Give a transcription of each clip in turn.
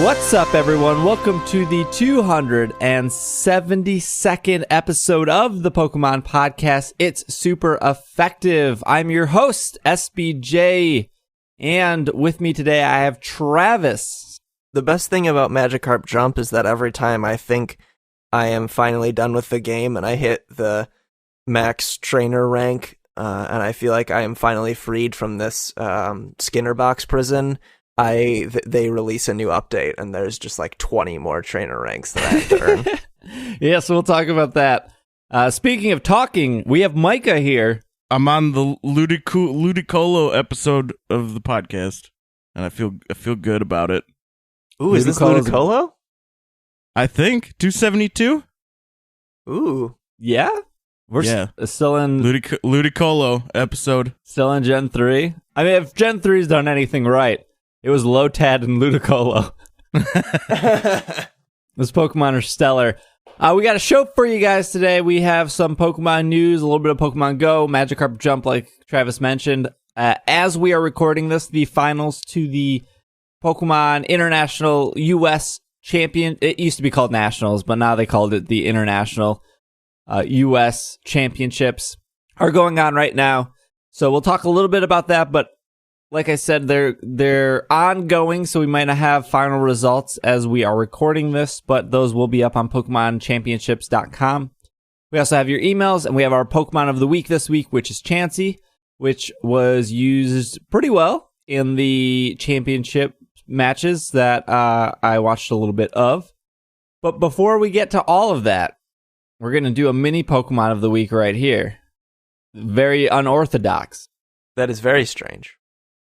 What's up, everyone? Welcome to the 272nd episode of the Pokemon Podcast. It's super effective. I'm your host, SBJ, and with me today I have Travis. The best thing about Magikarp Jump is that every time I think I am finally done with the game and I hit the max trainer rank, and I feel like I am finally freed from this Skinner box prison, they release a new update and there's just like 20 more trainer ranks that I have to earn. Yes, we'll talk about that. Speaking of talking, we have Micah here. I'm on the Ludicolo episode of the podcast, and I feel good about it. Ooh, is this Ludicolo? I think 272. Ooh, Yeah, we're still in Ludicolo episode. Still in Gen 3. I mean, if Gen 3's done anything right, it was Lotad and Ludicolo. Those Pokemon are stellar. We got a show for you guys today. We have some Pokemon news, a little bit of Pokemon Go, Magikarp Jump, like Travis mentioned. As we are recording this, the finals to the Pokemon International U.S. Champion. It used to be called Nationals, but now they called it the International U.S. Championships are going on right now. So we'll talk a little bit about that, but like I said, they're ongoing, so we might not have final results as we are recording this, but those will be up on PokemonChampionships.com. We also have your emails, and we have our Pokemon of the Week this week, which is Chansey, which was used pretty well in the championship matches that I watched a little bit of. But before we get to all of that, we're going to do a mini Pokemon of the Week right here. Very unorthodox. that is very strange.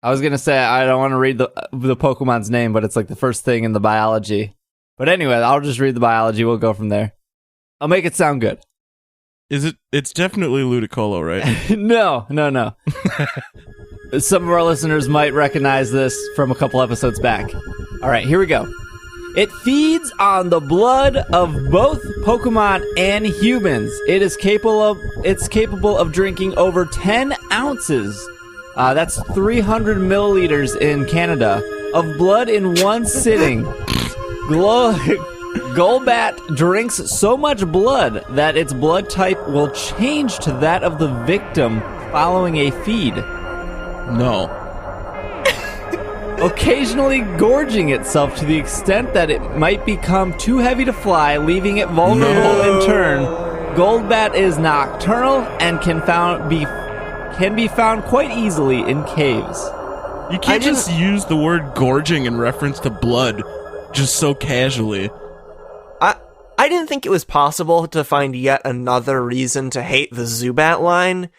I was going to say, I don't want to read the Pokemon's name, but it's like the first thing in the biology. But anyway, I'll just read the biology. We'll go from there. I'll make it sound good. It's definitely Ludicolo, right? No. Some of our listeners might recognize this from a couple episodes back. All right, here we go. It feeds on the blood of both Pokemon and humans. It's capable of drinking over 10 ounces. That's 300 milliliters in Canada of blood in one sitting. Golbat drinks so much blood that its blood type will change to that of the victim following a feed. No. Occasionally gorging itself to the extent that it might become too heavy to fly, leaving it vulnerable in turn. Golbat is nocturnal and can be found quite easily in caves. You can't just use the word gorging in reference to blood just so casually. I didn't think it was possible to find yet another reason to hate the Zubat line.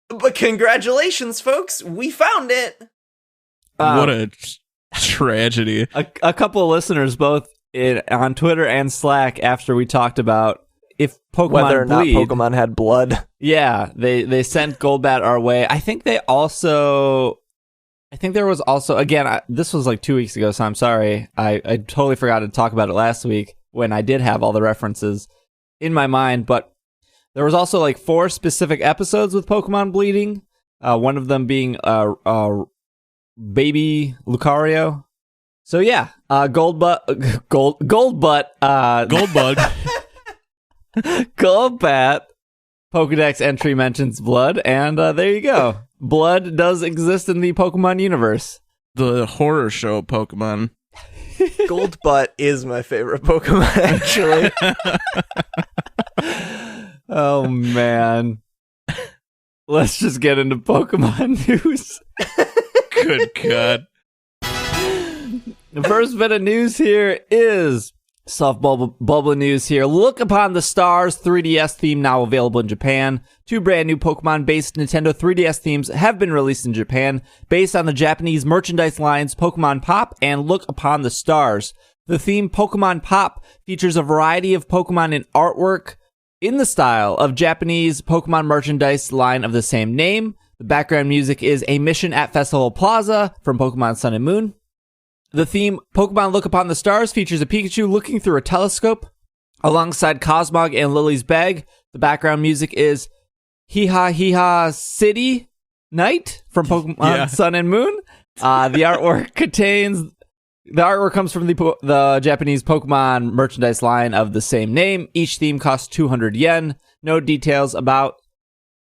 But congratulations, folks, we found it! What a tragedy. A couple of listeners, both on Twitter and Slack, after we talked about if Pokemon whether or bleed, not Pokemon had blood. Yeah, they sent Golbat our way. I think there was also, again, this was like 2 weeks ago, so I'm sorry. I totally forgot to talk about it last week when I did have all the references in my mind, but there was also like 4 specific episodes with Pokemon bleeding. One of them being Baby Lucario. So yeah, Goldbug. Golbat Pokedex entry mentions blood, and there you go. Blood does exist in the Pokemon universe. The horror show Pokemon. Goldbutt is my favorite Pokemon, actually. Oh, man. Let's just get into Pokemon news. Good God. The first bit of news here is soft bubble news here. Look Upon the Stars 3DS theme now available in Japan. 2 brand new Pokemon-based Nintendo 3DS themes have been released in Japan, based on the Japanese merchandise lines Pokemon Pop and Look Upon the Stars. The theme Pokemon Pop features a variety of Pokemon in artwork in the style of Japanese Pokemon merchandise line of the same name. The background music is A Mission at Festival Plaza from Pokemon Sun and Moon. The theme Pokemon Look Upon the Stars features a Pikachu looking through a telescope alongside Cosmog and Lily's bag. The background music is Hee-Ha City Night from Pokemon Sun and Moon. The artwork contains The artwork comes from the Japanese Pokemon merchandise line of the same name. Each theme costs 200 yen. No details about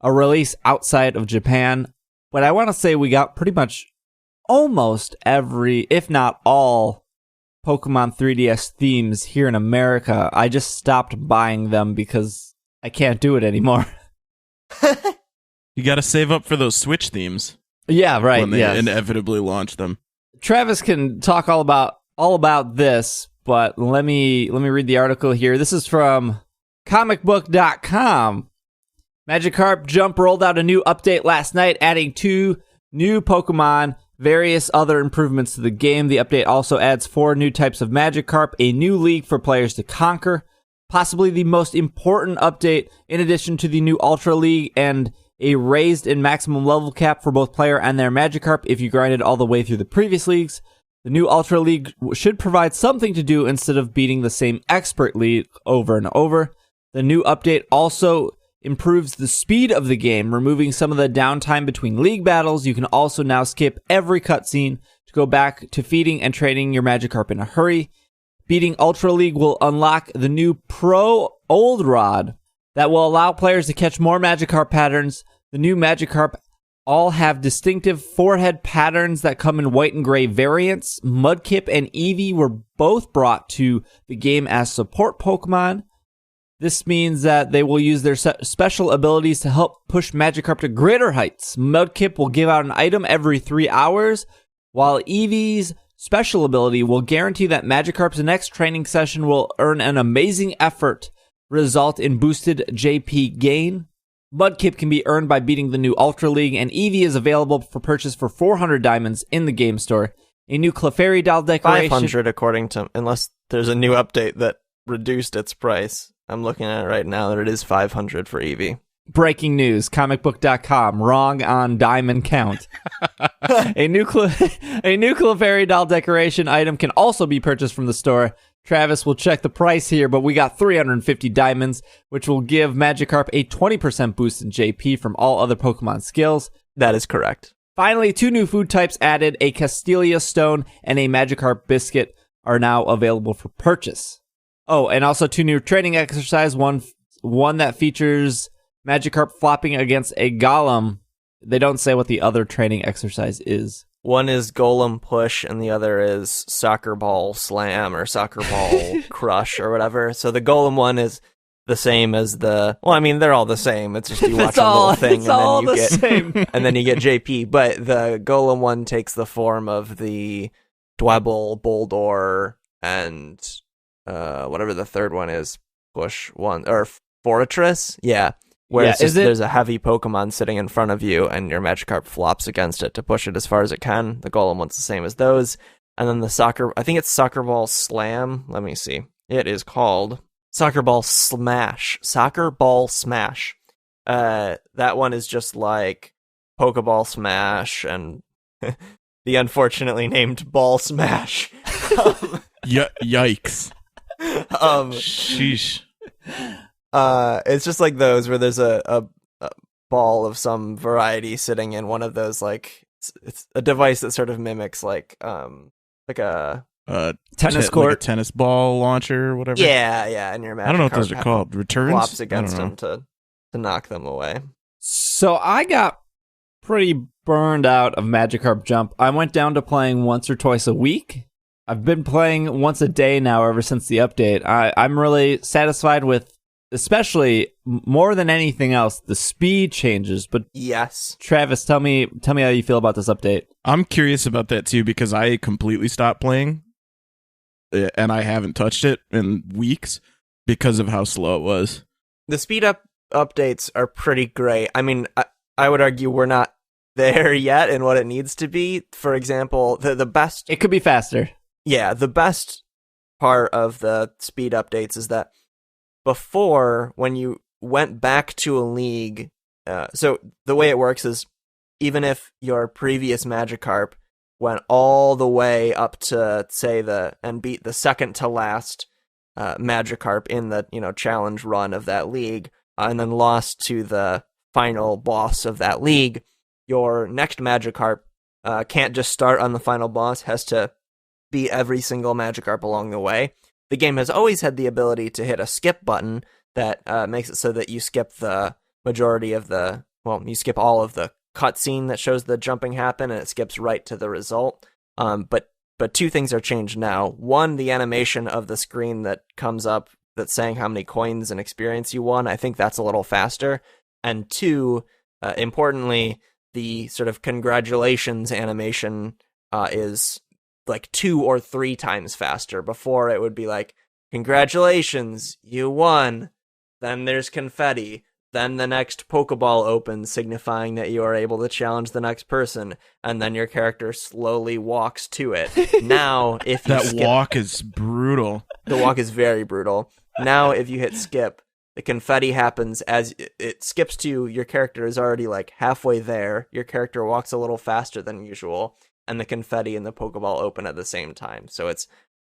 a release outside of Japan. But I want to say we got pretty much almost every, if not all, Pokemon 3DS themes here in America. I just stopped buying them because I can't do it anymore. You got to save up for those Switch themes. Yeah, right. When they yes. inevitably launch them. Travis can talk all about this, but let me read the article here. This is from comicbook.com. Magikarp Jump rolled out a new update last night, adding 2 new Pokemon, various other improvements to the game. The update also adds 4 new types of Magikarp, a new league for players to conquer, possibly the most important update in addition to the new Ultra League, and a raised and maximum level cap for both player and their Magikarp if you grinded all the way through the previous leagues. The new Ultra League should provide something to do instead of beating the same Expert League over and over. The new update also improves the speed of the game, removing some of the downtime between league battles. You can also now skip every cutscene to go back to feeding and training your Magikarp in a hurry. Beating Ultra League will unlock the new Pro Old Rod that will allow players to catch more Magikarp patterns. The new Magikarp all have distinctive forehead patterns that come in white and gray variants. Mudkip and Eevee were both brought to the game as support Pokemon. This means that they will use their special abilities to help push Magikarp to greater heights. Mudkip will give out an item every 3 hours, while Eevee's special ability will guarantee that Magikarp's next training session will earn an amazing effort, result in boosted JP gain. Mudkip can be earned by beating the new Ultra League, and Eevee is available for purchase for 400 diamonds in the game store. A new Clefairy doll decoration... 500 according to... Unless there's a new update that reduced its price. I'm looking at it right now that it is 500 for Eevee. Breaking news, comicbook.com, wrong on diamond count. A new Clefairy doll decoration item can also be purchased from the store. Travis will check the price here, but we got 350 diamonds, which will give Magikarp a 20% boost in JP from all other Pokemon skills. That is correct. Finally, 2 new food types added, a Castelia Stone and a Magikarp Biscuit are now available for purchase. Oh, and also 2 new training exercise, one that features Magikarp flopping against a Golem. They don't say what the other training exercise is. One is Golem Push, and the other is Soccer Ball Slam or Soccer Ball Crush or whatever. So the Golem one is the same as the... Well, I mean, they're all the same. It's just you watch a little thing and then you get JP. But the Golem one takes the form of the Dwebble, Boldore, and whatever the third one is. Push one or Fortress? Yeah. Where there's a heavy Pokemon sitting in front of you, and your Magikarp flops against it to push it as far as it can. The Golem one's the same as those. And then I think it's Soccer Ball Slam. Let me see. It is called Soccer Ball Smash. Soccer Ball Smash. That one is just like Pokeball Smash and the unfortunately named Ball Smash. Yikes. Sheesh. It's just like those where there's a ball of some variety sitting in one of those, like it's a device that sort of mimics like a tennis court, like a tennis ball launcher or whatever. Yeah, and your Magikarp, I don't know what those are called. Returns? Flops against them to knock them away. So I got pretty burned out of Magikarp Jump. I went down to playing once or twice a week. I've been playing once a day now ever since the update. I'm really satisfied with, especially more than anything else, the speed changes. But yes, Travis, tell me how you feel about this update. I'm curious about that too, because I completely stopped playing and I haven't touched it in weeks because of how slow it was. The speed updates are pretty great. I mean, I would argue we're not there yet in what it needs to be. For example, the best... It could be faster. Yeah, the best part of the speed updates is that before, when you went back to a league, so the way it works is, even if your previous Magikarp went all the way up to, say, and beat the second to last Magikarp in the challenge run of that league, and then lost to the final boss of that league, your next Magikarp can't just start on the final boss, has to beat every single Magikarp along the way. The game has always had the ability to hit a skip button that makes it so that you skip the majority of you skip all of the cutscene that shows the jumping happen, and it skips right to the result. But two things are changed now. One, the animation of the screen that comes up that's saying how many coins and experience you won, I think that's a little faster. And two, importantly, the sort of congratulations animation is like 2 or 3 times faster. Before it would be like, congratulations, you won. Then there's confetti. Then the next Pokeball opens, signifying that you are able to challenge the next person, and then your character slowly walks to it. Now, if you walk is brutal. The walk is very brutal. Now, if you hit skip, the confetti happens as it skips to your character is already like halfway there. Your character walks a little faster than usual, and the confetti and the Pokeball open at the same time. So it's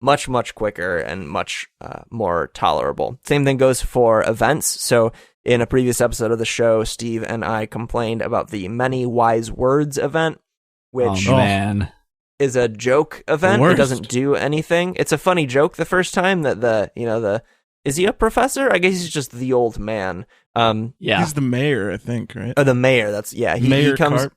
much, much quicker and much more tolerable. Same thing goes for events. So in a previous episode of the show, Steve and I complained about the Many Wise Words event, which is a joke event. It doesn't do anything. It's a funny joke the first time that is he a professor? I guess he's just the old man. Yeah. He's the mayor, I think, right? Oh, the mayor. That's, yeah. Mayor Carp.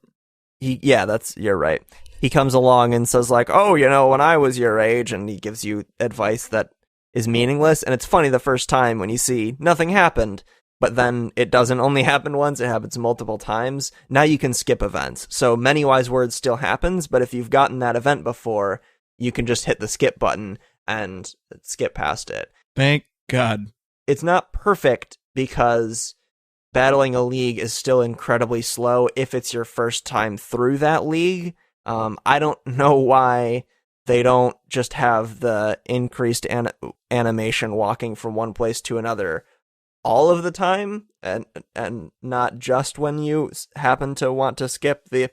You're right. He comes along and says like, oh, when I was your age, and he gives you advice that is meaningless. And it's funny the first time when you see nothing happened, but then it doesn't only happen once, it happens multiple times. Now you can skip events. So Many Wise Words still happens, but if you've gotten that event before, you can just hit the skip button and skip past it. Thank God. It's not perfect because battling a league is still incredibly slow if it's your first time through that league. I don't know why they don't just have the increased animation walking from one place to another all of the time, and not just when you happen to want to skip the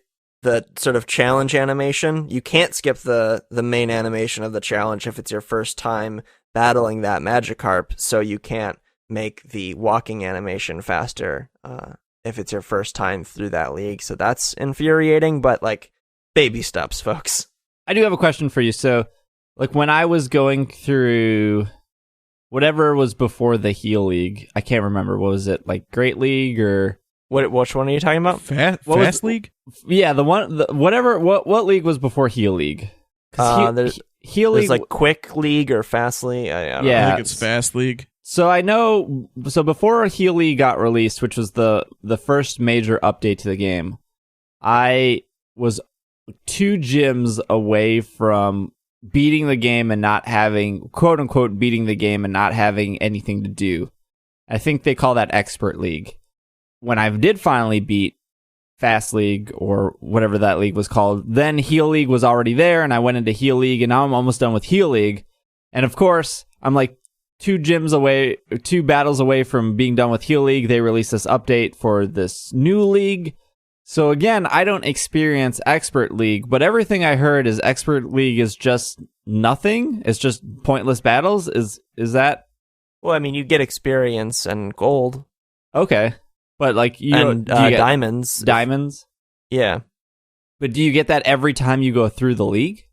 sort of challenge animation. You can't skip the main animation of the challenge if it's your first time battling that Magikarp, so you can't make the walking animation faster if it's your first time through that league. So that's infuriating, but like, baby steps, folks. I do have a question for you. So, like, when I was going through whatever was before the Heal League, I can't remember. What was it, like Great League or which one are you talking about? Fast League? Yeah, what league was before Heal League? There's Heal League, like Quick League or Fast League. I don't know. I think it's Fast League. So I know. So before Heal League got released, which was the first major update to the game, I was 2 gyms away from beating the game and not having, quote unquote, beating the game and not having anything to do. I think they call that Expert League. When I did finally beat Fast League or whatever that league was called, then Heal League was already there, and I went into Heal League, and now I'm almost done with Heal League. And of course, I'm like 2 battles away from being done with Heal League. They released this update for this new league. So again, I don't experience Expert League, but everything I heard is Expert League is just nothing. It's just pointless battles. Is that? Well, I mean, you get experience and gold. Okay. But like do you get diamonds. Diamonds? Yeah. But do you get that every time you go through the league?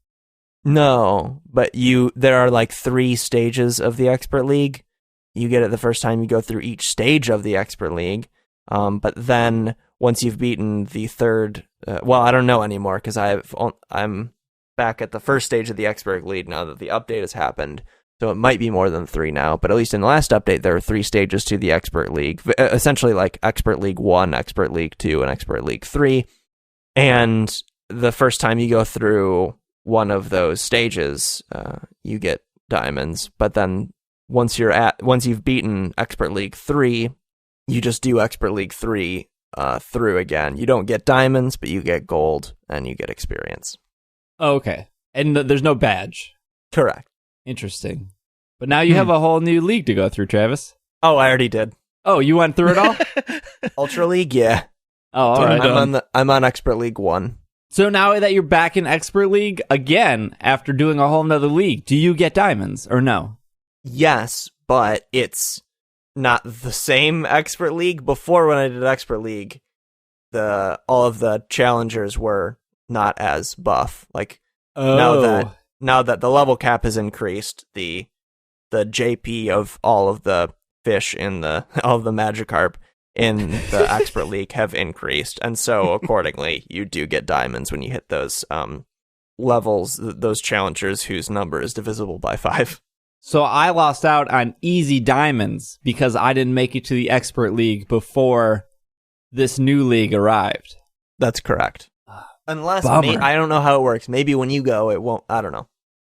No, but there are like 3 stages of the Expert League. You get it the first time you go through each stage of the Expert League. But then once you've beaten the third, I don't know anymore because I'm back at the first stage of the Expert League now that the update has happened. So it might be more than 3 now, but at least in the last update, there are 3 stages to the Expert League, essentially like Expert League 1, Expert League 2, and Expert League 3. And the first time you go through one of those stages, you get diamonds. But then once you've beaten Expert League 3, you just do Expert League 3 through again. You don't get diamonds, but you get gold and you get experience. Oh, okay. And there's no badge. Correct. Interesting. But now you have a whole new league to go through, Travis. Oh, I already did. Oh, you went through it all? Ultra League, yeah. Oh, all right. I'm on Expert League 1. So now that you're back in Expert League again, after doing a whole nother league, do you get diamonds or no? Yes, but it's not the same Expert League. Before, when I did Expert League, all of the challengers were not as buff. Like, now that now that the level cap has increased, the JP of all of the fish in all of the Magikarp in the Expert League have increased, and so accordingly, you do get diamonds when you hit those levels, those challengers whose number is divisible by 5. So I lost out on easy diamonds because I didn't make it to the Expert League before this new league arrived. That's correct. Unless, Bummer. I don't know how it works. Maybe when you go, it won't. I don't know.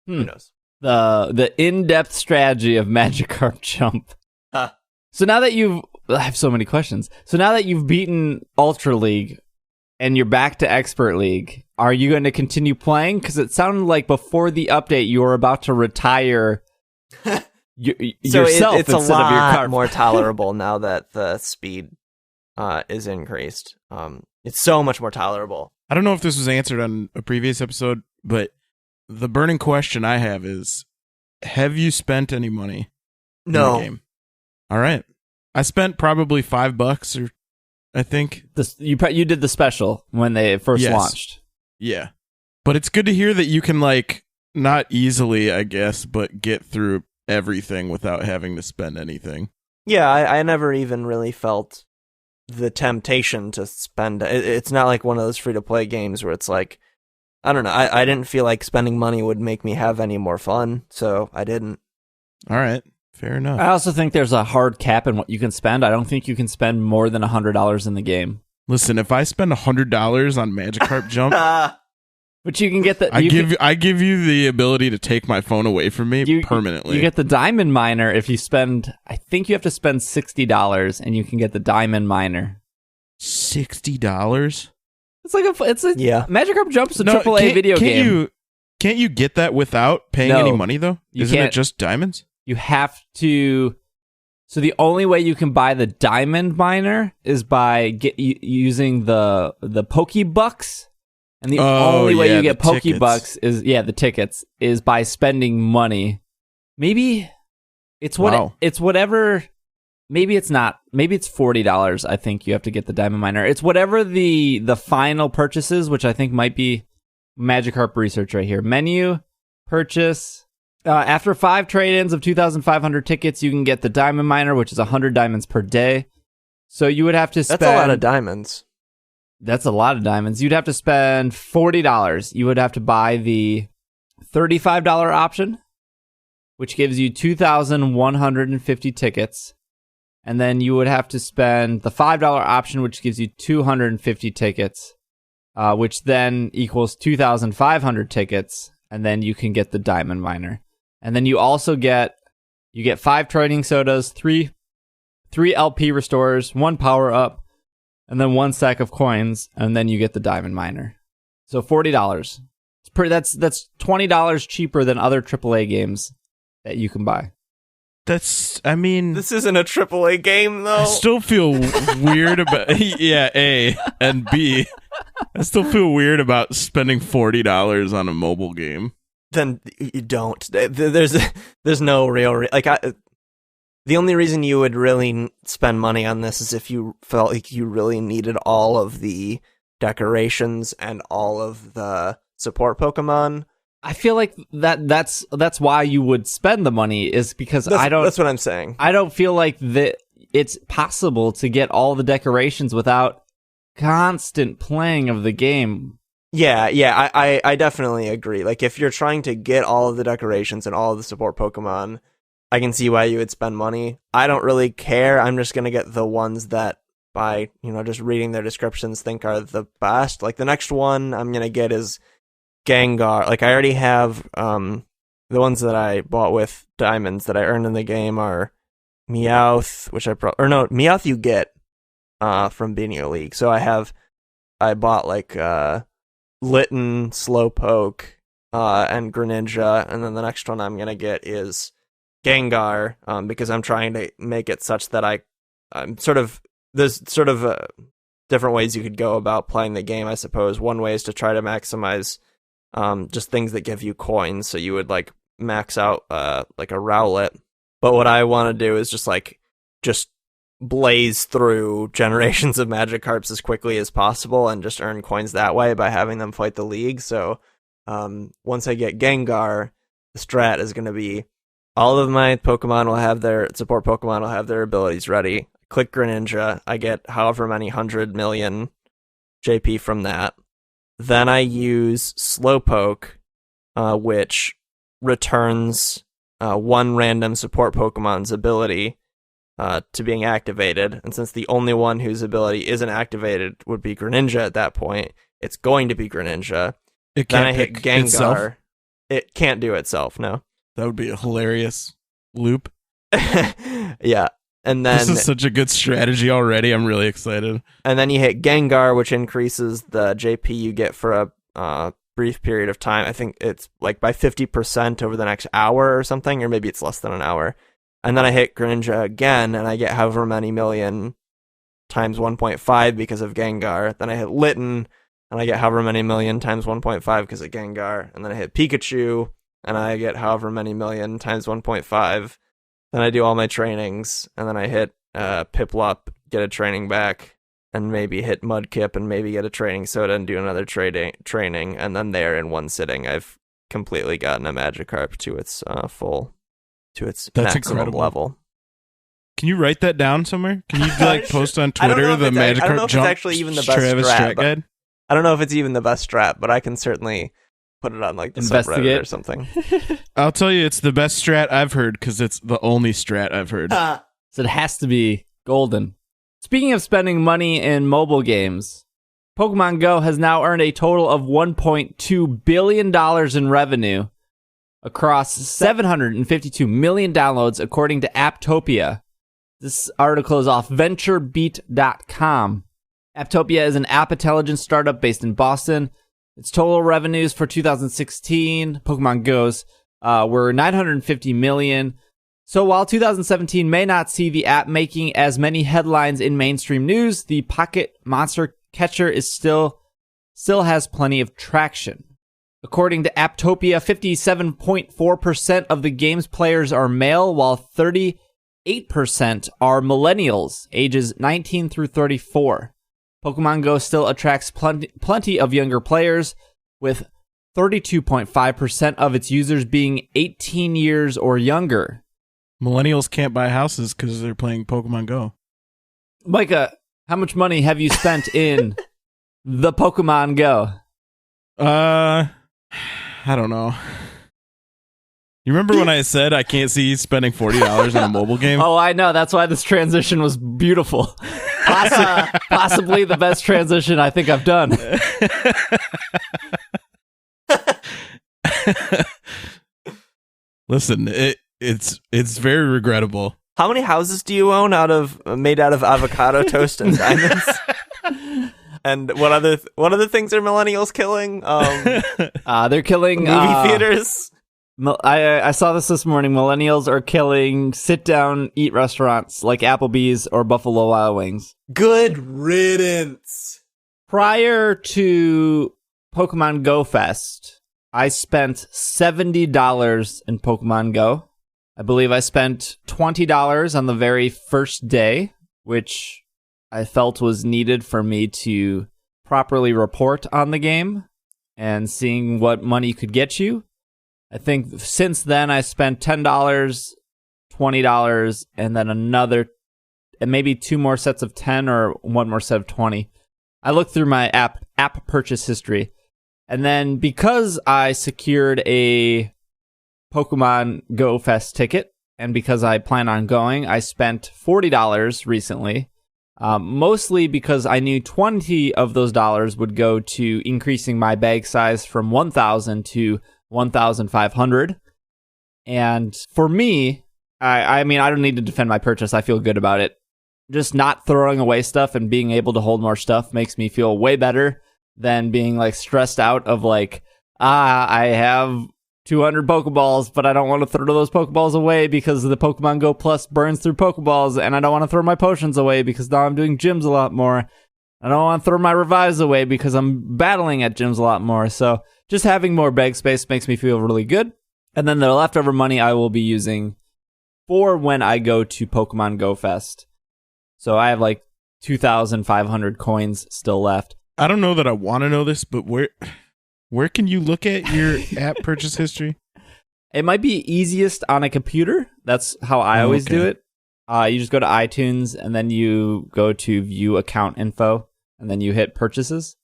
Who knows? The in-depth strategy of Magikarp Jump. So now that I have so many questions. So now that you've beaten Ultra League and you're back to Expert League, are you going to continue playing? Because it sounded like before the update you were about to retire yourself it's a instead of your lot carp. more tolerable now that the speed is increased. It's so much more tolerable. I don't know if this was answered on a previous episode, but the burning question I have is, have you spent any money in the game? All right. I spent probably $5 or I think. You did the special when they first launched. Yeah. But it's good to hear that you can, like, not easily, I guess, but get through everything without having to spend anything. Yeah, I never even really felt the temptation to spend. It's not like one of those free-to-play games where it's like, I don't know, I didn't feel like spending money would make me have any more fun, so I didn't. All right, fair enough. I also think there's a hard cap in what you can spend. I don't think you can spend more than $100 in the game. Listen, if I spend $100 on Magikarp Jump... But you can get the... I give you the ability to take my phone away from me permanently. You get the Diamond Miner if you spend... I think you have to spend $60 and you can get the Diamond Miner. $60? It's like yeah. Magikarp Jump's a AAA video game. Can't you get that without paying any money, though? Isn't it just diamonds? You have to... So the only way you can buy the Diamond Miner is by using the Pokebucks. And the only way you get Pokebucks is the tickets is by spending money. Maybe it's whatever. Maybe it's not. Maybe it's $40. I think you have to get the Diamond Miner. It's whatever the final purchases, which I think might be Magikarp research right here. Menu purchase. After 5 trade-ins of 2,500 tickets, you can get the Diamond Miner, which is 100 diamonds per day. So you would have to spend. That's a lot of diamonds. That's a lot of diamonds. You'd have to spend $40. You would have to buy the $35 option, which gives you 2,150 tickets. And then you would have to spend the $5 option, which gives you 250 tickets, which then equals 2,500 tickets. And then you can get the Diamond Miner. And then you also get 5 trading sodas, 3 LP restorers, 1 power-up, and then 1 stack of coins, and then you get the Diamond Miner. So $40. That's $20 cheaper than other AAA games that you can buy. This isn't a AAA game, though. I still feel weird about... Yeah, A. And B, I still feel weird about spending $40 on a mobile game. Then you don't. There's no real... The only reason you would really spend money on this is if you felt like you really needed all of the decorations and all of the support Pokemon. I feel like that's why you would spend the money, is because that's what I'm saying. I don't feel like that it's possible to get all the decorations without constant playing of the game. Yeah, I definitely agree. Like, if you're trying to get all of the decorations and all of the support Pokemon, I can see why you would spend money. I don't really care. I'm just going to get the ones that, by, just reading their descriptions, think are the best. Like, the next one I'm going to get is Gengar. Like, I already have, the ones that I bought with diamonds that I earned in the game are Meowth, which Meowth you get, from beating your league. So I bought, like, Litten, Slowpoke, and Greninja, and then the next one I'm going to get is Gengar, because I'm trying to make it such that there's different ways you could go about playing the game, I suppose. One way is to try to maximize just things that give you coins, so you would like max out like a Rowlet. But what I want to do is just blaze through generations of Magikarps as quickly as possible and just earn coins that way by having them fight the league. So once I get Gengar, the strat is going to be all of my Pokemon will have their support Pokemon will have their abilities ready. Click Greninja, I get however many 100 million JP from that. Then I use Slowpoke, which returns one random support Pokemon's ability to being activated. And since the only one whose ability isn't activated would be Greninja at that point, it's going to be Greninja. It Then can't I hit pick Gengar. itself? It can't do itself, no. That would be a hilarious loop. Yeah. And then This is such a good strategy already. I'm really excited. And then you hit Gengar, which increases the JP you get for a brief period of time. I think it's like by 50% over the next hour or something, or maybe it's less than an hour. And then I hit Greninja again, and I get however many million times 1.5 because of Gengar. Then I hit Litten, and I get however many million times 1.5 because of Gengar. And then I hit Pikachu, and I get however many million times 1.5. Then I do all my trainings, and then I hit Piplup, get a training back, and maybe hit Mudkip, and maybe get a training soda and do another training. And then there, in one sitting, I've completely gotten a Magikarp to its That's maximum incredible. level. Can you write that down somewhere? Can you like post on Twitter the I don't know Magikarp if jump it's actually even the best Travis strat, strat but- guide? I don't know if it's even the best strat, but I can certainly put it on like the subreddit Investigate. or something. I'll tell you, it's the best strat I've heard because it's the only strat I've heard. So it has to be golden. Speaking of spending money in mobile games, Pokemon Go has now earned a total of $1.2 billion in revenue across 752 million downloads, according to Apptopia. This article is off VentureBeat.com. Apptopia is an app intelligence startup based in Boston. Its total revenues for 2016, Pokemon Go's, were 950 million. So while 2017 may not see the app making as many headlines in mainstream news, the Pocket Monster Catcher is still has plenty of traction. According to Apptopia, 57.4% of the game's players are male, while 38% are millennials, ages 19 through 34. Pokemon Go still attracts plenty of younger players, with 32.5% of its users being 18 years or younger. Millennials can't buy houses because they're playing Pokemon Go. Micah, how much money have you spent in the Pokemon Go? I don't know. You remember when I said I can't see you spending $40 on a mobile game? Oh, I know. That's why this transition was beautiful. Possibly the best transition I think I've done. Listen, it's very regrettable. How many houses do you own made out of avocado toast and diamonds? And what other things are millennials killing? They're killing Movie theaters. I saw this morning. Millennials are killing sit-down eat restaurants like Applebee's or Buffalo Wild Wings. Good riddance. Prior to Pokemon Go Fest, I spent $70 in Pokemon Go. I believe I spent $20 on the very first day, which I felt was needed for me to properly report on the game and seeing what money could get you. I think since then I spent $10, $20, and then and maybe two more sets of 10 or one more set of 20. I looked through my app purchase history. And then because I secured a Pokemon Go Fest ticket, and because I plan on going, I spent $40 recently. Mostly because I knew 20 of those dollars would go to increasing my bag size from 1,000 to 1,500. And for me, I mean, I don't need to defend my purchase. I feel good about it. Just not throwing away stuff and being able to hold more stuff makes me feel way better than being like stressed out of like, I have 200 Pokeballs, but I don't want to throw those Pokeballs away because the Pokemon Go Plus burns through Pokeballs, and I don't want to throw my potions away because now I'm doing gyms a lot more. I don't want to throw my revives away because I'm battling at gyms a lot more. So just having more bag space makes me feel really good. And then the leftover money I will be using for when I go to Pokemon Go Fest. So I have like 2,500 coins still left. I don't know that I want to know this, but Where can you look at your app purchase history? It might be easiest on a computer. That's how I always do it. You just go to iTunes and then you go to view account info and then you hit purchases.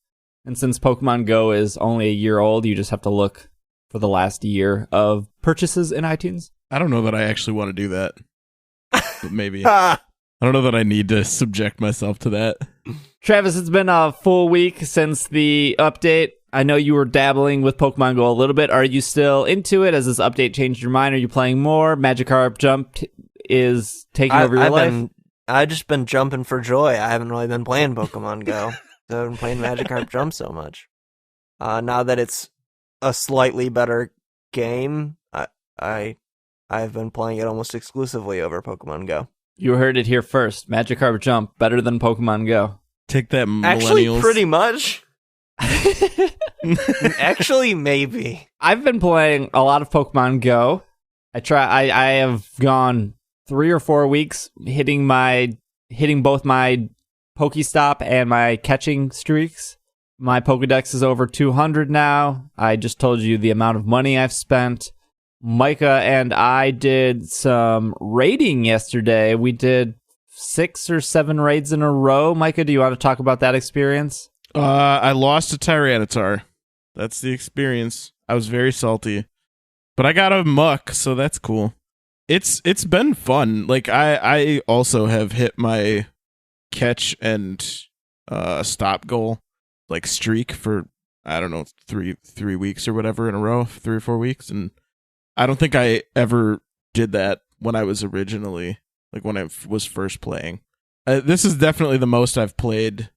And since Pokemon Go is only a year old, you just have to look for the last year of purchases in iTunes. I don't know that I actually want to do that. But maybe. I don't know that I need to subject myself to that. Travis, it's been a full week since the update. I know you were dabbling with Pokemon Go a little bit. Are you still into it? Has this update changed your mind? Are you playing more? Magikarp Jump is taking over your life? I've just been jumping for joy. I haven't really been playing Pokemon Go. So I've been playing Magikarp Jump so much. Now that it's a slightly better game, I've been playing it almost exclusively over Pokemon Go. You heard it here first. Magikarp Jump, better than Pokemon Go. Take that, millennials. Actually, pretty much. Actually, maybe. I've been playing a lot of Pokemon Go. I have gone 3 or 4 weeks hitting both my Pokestop and my catching streaks. My Pokedex is over 200 now. I just told you the amount of money I've spent. Micah and I did some raiding yesterday. We did 6 or 7 raids in a row. Micah, do you want to talk about that experience? I lost a Tyranitar. That's the experience. I was very salty. But I got a muck, so that's cool. It's been fun. Like I also have hit my catch and stop goal, like streak for, I don't know, three weeks or whatever in a row, 3 or 4 weeks, and I don't think I ever did that when I was originally, like when I was first playing. This is definitely the most I've played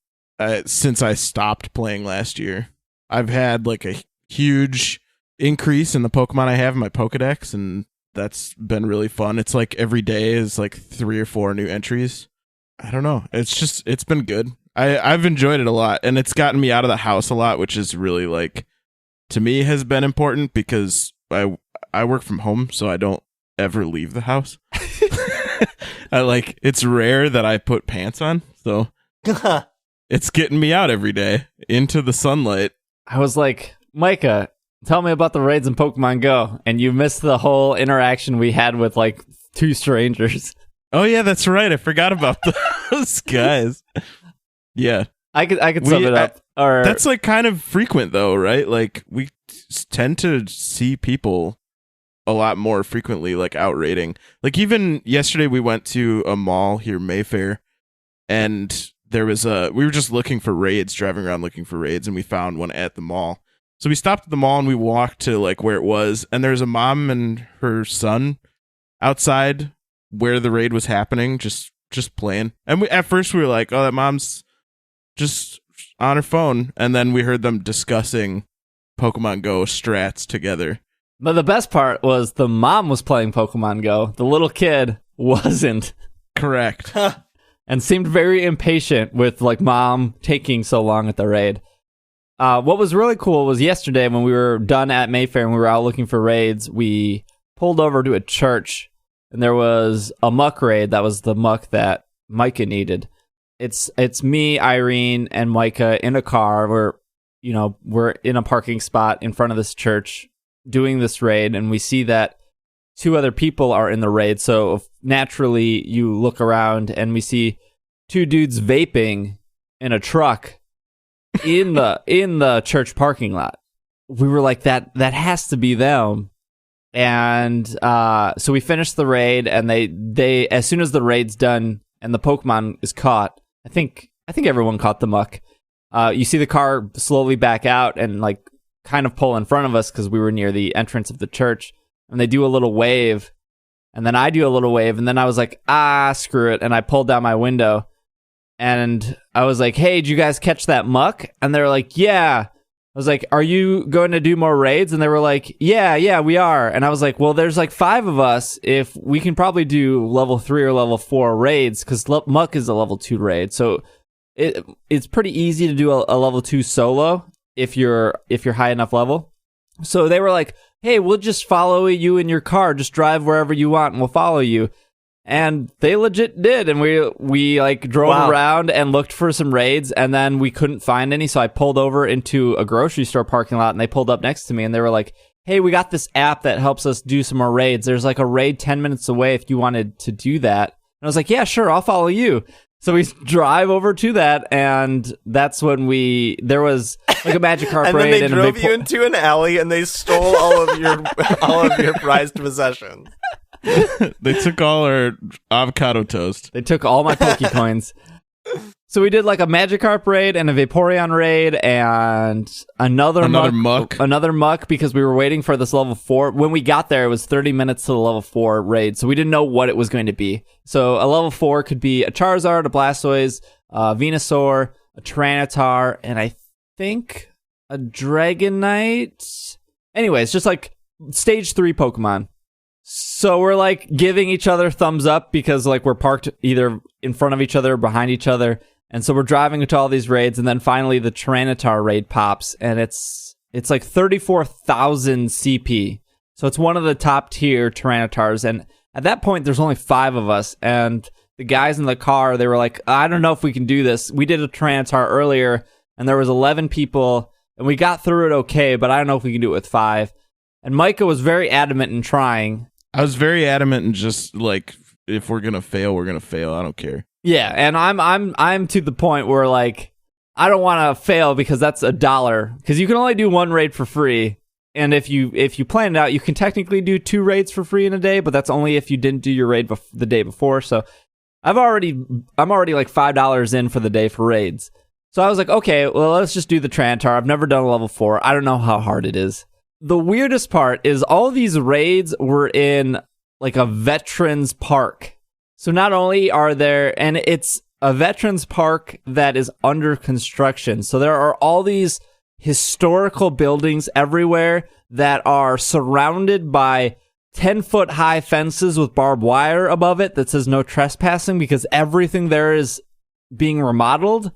since I stopped playing last year. I've had like a huge increase in the Pokemon I have in my Pokedex, and that's been really fun. It's like every day is like 3 or 4 new entries. I don't know. It's been good. I've enjoyed it a lot, and it's gotten me out of the house a lot, which is really, like, to me has been important because I work from home, so I don't ever leave the house. It's rare that I put pants on, so it's getting me out every day into the sunlight. I was like, Micah, tell me about the raids in Pokemon Go, and you missed the whole interaction we had with like 2 strangers. Oh yeah, that's right. I forgot about those guys. Yeah, I could sum it up. That's like kind of frequent though, right? Like we tend to see people a lot more frequently, like out raiding. Like even yesterday, we went to a mall here, Mayfair, and there was we were just looking for raids, driving around looking for raids, and we found one at the mall. So we stopped at the mall and we walked to like where it was, and there's a mom and her son outside where the raid was happening, just playing. And at first we were like, oh, that mom's just on her phone, and then we heard them discussing Pokemon Go strats together. But the best part was the mom was playing Pokemon Go. The little kid wasn't. Correct. And seemed very impatient with like mom taking so long at the raid. What was really cool was yesterday when we were done at Mayfair and we were out looking for raids, we pulled over to a church and there was a muck raid. That was the muck that Micah needed. It's me, Irene, and Micah in a car. We're in a parking spot in front of this church doing this raid, and we see that 2 other people are in the raid. So naturally, you look around and we see 2 dudes vaping in a truck in the church parking lot. We were like, that has to be them. And so we finished the raid, and they as soon as the raid's done and the Pokemon is caught, I think everyone caught the muck. You see the car slowly back out and like kind of pull in front of us because we were near the entrance of the church, and they do a little wave, and then I do a little wave, and then I was like, screw it, and I pulled down my window, and I was like, hey, did you guys catch that muck? And they were like, yeah. I was like, are you going to do more raids? And they were like, yeah, we are. And I was like, well, there's like 5 of us. If we can probably do level 3 or level 4 raids, because muck is a level 2 raid, so it's pretty easy to do a level 2 solo if you're high enough level. So they were like, hey, we'll just follow you in your car. Just drive wherever you want and we'll follow you. And they legit did, and we like drove around and looked for some raids, and then we couldn't find any, so I pulled over into a grocery store parking lot, and they pulled up next to me, and they were like, hey, we got this app that helps us do some more raids. There's like a raid 10 minutes away if you wanted to do that. And I was like, yeah, sure, I'll follow you. So we drive over to that, and that's when there was like a Magikarp and raid. Then they drove you into an alley, and they stole all of your prized possessions. They took all our avocado toast. They took all my Pokecoins. So we did like a Magikarp raid and a Vaporeon raid and another muck because we were waiting for this level 4. When we got there, it was 30 minutes to the level 4 raid, so we didn't know what it was going to be. So a level 4 could be a Charizard, a Blastoise, a Venusaur, a Tyranitar, and I think a Dragonite. Anyways, just like stage 3 Pokemon. So we're like giving each other thumbs up because like we're parked either in front of each other or behind each other. And so we're driving into all these raids, and then finally the Tyranitar raid pops, and it's like 34,000 CP. So it's one of the top tier Tyranitars, and at that point there's only 5 of us, and the guys in the car, they were like, I don't know if we can do this. We did a Tyranitar earlier, and there was 11 people, and we got through it okay, but I don't know if we can do it with 5. And Micah was very adamant in trying. I was very adamant and just like, if we're gonna fail, we're gonna fail. I don't care. Yeah, and I'm to the point where like I don't want to fail because that's $1. Because you can only do 1 raid for free, and if you plan it out, you can technically do 2 raids for free in a day, but that's only if you didn't do your raid the day before. So I'm already like $5 in for the day for raids. So I was like, okay, well let's just do the Tyranitar. I've never done a level 4. I don't know how hard it is. The weirdest part is all these raids were in like a veterans park. So not only are there, and it's a veterans park that is under construction. So there are all these historical buildings everywhere that are surrounded by 10-foot high fences with barbed wire above it that says no trespassing because everything there is being remodeled.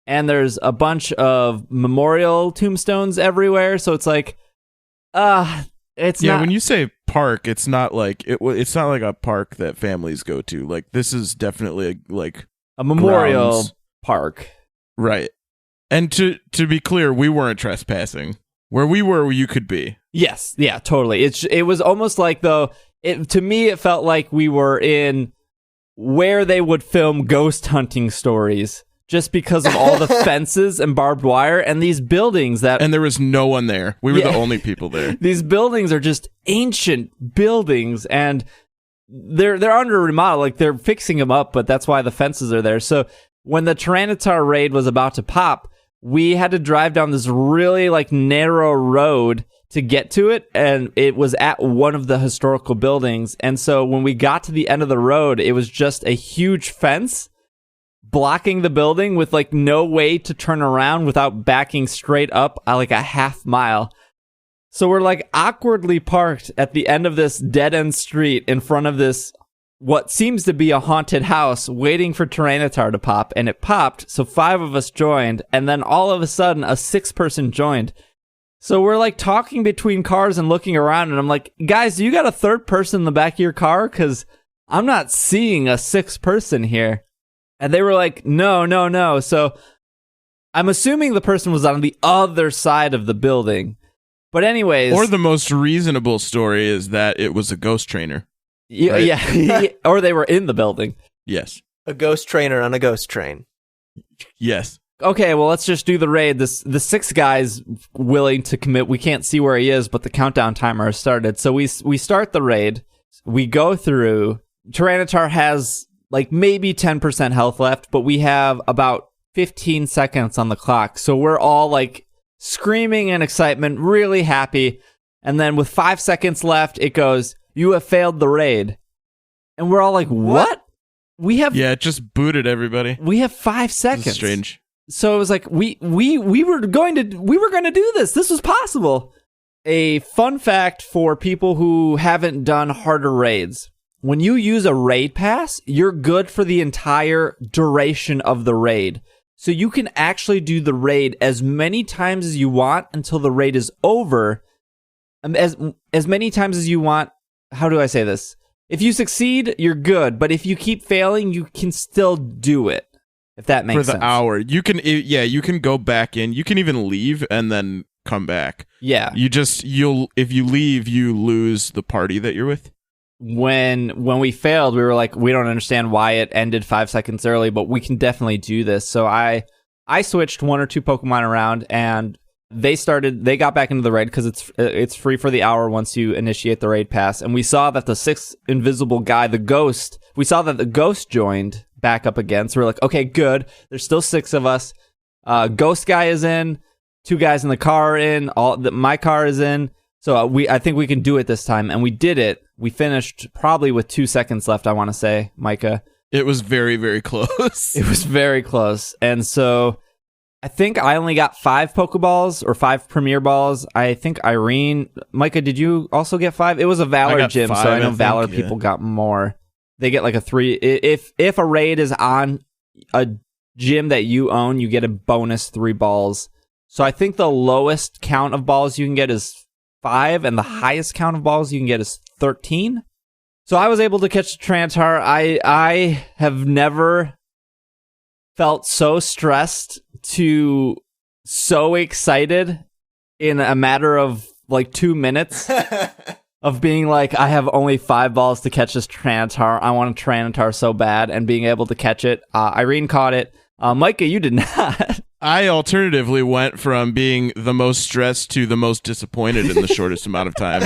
And there's a bunch of memorial tombstones everywhere. So it's like, it's not. When you say park, it's not like it's not like a park that families go to. Like this is definitely a memorial grounds. Park, right? And to be clear, we weren't trespassing. Where we were, you could be. Yes, yeah, totally. It was almost like though. To me, it felt like we were in where they would film ghost hunting stories. Just because of all the fences and barbed wire and these buildings and there was no one there. We were the only people there. These buildings are just ancient buildings, and they're under remodel. Like they're fixing them up, but that's why the fences are there. So when the Tyranitar raid was about to pop, we had to drive down this really like narrow road to get to it, and it was at one of the historical buildings. And so when we got to the end of the road, it was just a huge fence blocking the building with like no way to turn around without backing straight up like a half mile. So we're like awkwardly parked at the end of this dead end street in front of this what seems to be a haunted house waiting for Tyranitar to pop, and it popped. So 5 of us joined, and then all of a sudden a 6th person joined. So we're like talking between cars and looking around, and I'm like, guys, you got a 3rd person in the back of your car? Because I'm not seeing a 6th person here. And they were like, no. So I'm assuming the person was on the other side of the building. But anyways. Or the most reasonable story is that it was a ghost trainer. Yeah, right? yeah. Or they were in the building. Yes. A ghost trainer on a ghost train. Yes. Okay, well, let's just do the raid. The 6th guy's willing to commit. We can't see where he is, but the countdown timer has started. So we start the raid. We go through. Tyranitar has like maybe 10% health left, but we have about 15 seconds on the clock. So we're all like screaming in excitement, really happy. And then with 5 seconds left, it goes, "You have failed the raid." And we're all like, what? It just booted everybody. We have 5 seconds. This is strange. So it was like we were going to do this. This was possible. A fun fact for people who haven't done harder raids. When you use a raid pass, you're good for the entire duration of the raid. So you can actually do the raid as many times as you want until the raid is over. As many times as you want. How do I say this? if you succeed, you're good. But if you keep failing, you can still do it. If that makes sense. For the hour, you can go back in. You can even leave and then come back. Yeah. If you leave, you lose the party that you're with. When we failed, we were like, we don't understand why it ended 5 seconds early, but we can definitely do this. So I switched 1 or 2 Pokemon around, and they got back into the raid because it's free for the hour once you initiate the raid pass. And we saw that the 6th invisible guy, the Ghost, the Ghost joined back up again. So we're like, okay, good. There's still 6 of us. Ghost guy is in. 2 guys in the car are in. My car is in. So I think we can do it this time, and we did it. We finished probably with 2 seconds left, I want to say, Micah. It was very, very close. It was very close. And so I think I only got 5 Pokeballs or 5 Premier Balls. I think Irene... Micah, did you also get 5? It was a Valor gym, 5, so I know Valor people got more. They get like a 3. If a raid is on a gym that you own, you get a bonus 3 balls. So I think the lowest count of balls you can get is 5, and the highest count of balls you can get is 13. So I was able to catch the Trantar. I have never felt so stressed to so excited in a matter of like 2 minutes of being like, I have only 5 balls to catch this Trantar. I want a Trantar so bad, and being able to catch it. Irene caught it. Micah, you did not. I alternatively went from being the most stressed to the most disappointed in the shortest amount of time.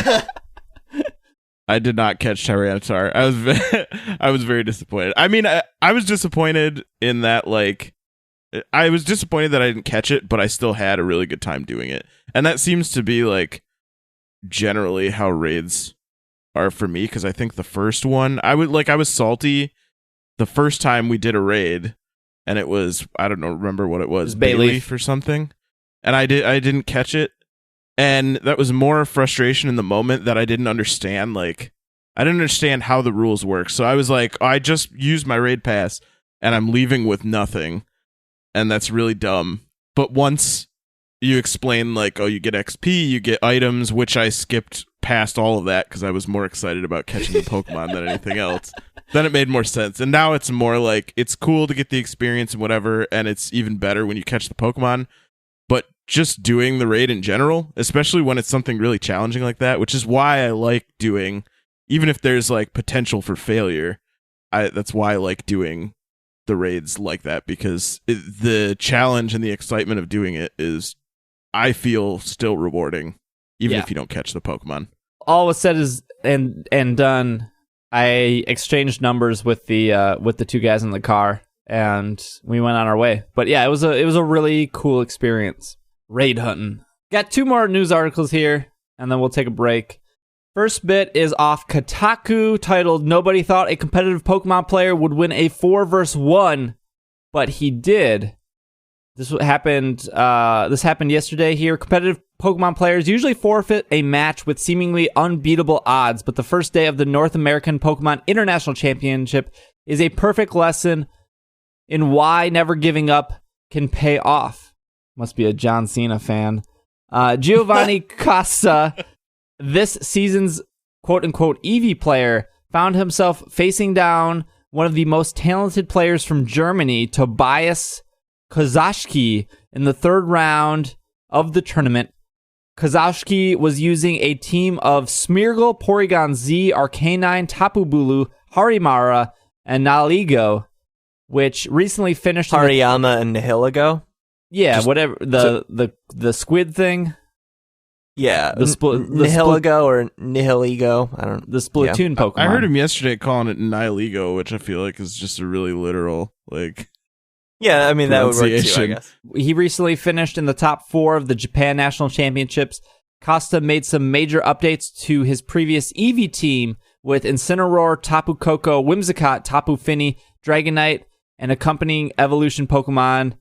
I did not catch Tyranitar. I was very disappointed. I mean, I was disappointed in that, like, I was disappointed that I didn't catch it, but I still had a really good time doing it. And that seems to be, like, generally how raids are for me, because I think the first one, I was salty the first time we did a raid, and it was, I don't know, remember what it was, Bayleaf or something, and I didn't catch it, and that was more frustration in the moment that I didn't understand. Like, I didn't understand how the rules work, so I was like, I just used my raid pass, and I'm leaving with nothing, and that's really dumb. But once you explain, like, oh, you get XP, you get items, which I skipped past all of that because I was more excited about catching the Pokemon than anything else. Then it made more sense. And now it's more like, it's cool to get the experience and whatever, and it's even better when you catch the Pokemon. But just doing the raid in general, especially when it's something really challenging like that, which is why I like doing, even if there's like potential for failure, that's why I like doing the raids like that, because the challenge and the excitement of doing it is, I feel, still rewarding, even if you don't catch the Pokemon. All was said is and done. I exchanged numbers with the 2 guys in the car, and we went on our way. But yeah, it was a really cool experience. Raid hunting. Got 2 more news articles here, and then we'll take a break. First bit is off Kotaku, titled "Nobody thought a competitive Pokemon player would win a 4 vs. 1, but he did." This happened yesterday here. Competitive Pokemon players usually forfeit a match with seemingly unbeatable odds, but the first day of the North American Pokemon International Championship is a perfect lesson in why never giving up can pay off. Must be a John Cena fan. Giovanni Costa, this season's quote-unquote Eevee player, found himself facing down one of the most talented players from Germany, Tobias Kozowski, in the 3rd round of the tournament. Kozowski was using a team of Smeargle, Porygon Z, Arcanine, Tapu Bulu, Harimara, and Nihiligo, which recently finished Hariyama and Nihiligo? Yeah, just, whatever. The squid thing? Yeah, Nihiligo or Nihiligo. I don't know. The Splatoon Pokemon. I heard him yesterday calling it Nihiligo, which I feel like is just a really literal, like... Yeah, I mean, that would work too, I guess. He recently finished in the top 4 of the Japan National Championships. Costa made some major updates to his previous Eevee team with Incineroar, Tapu Koko, Whimsicott, Tapu Fini, Dragonite, and accompanying the evolution Pokemon,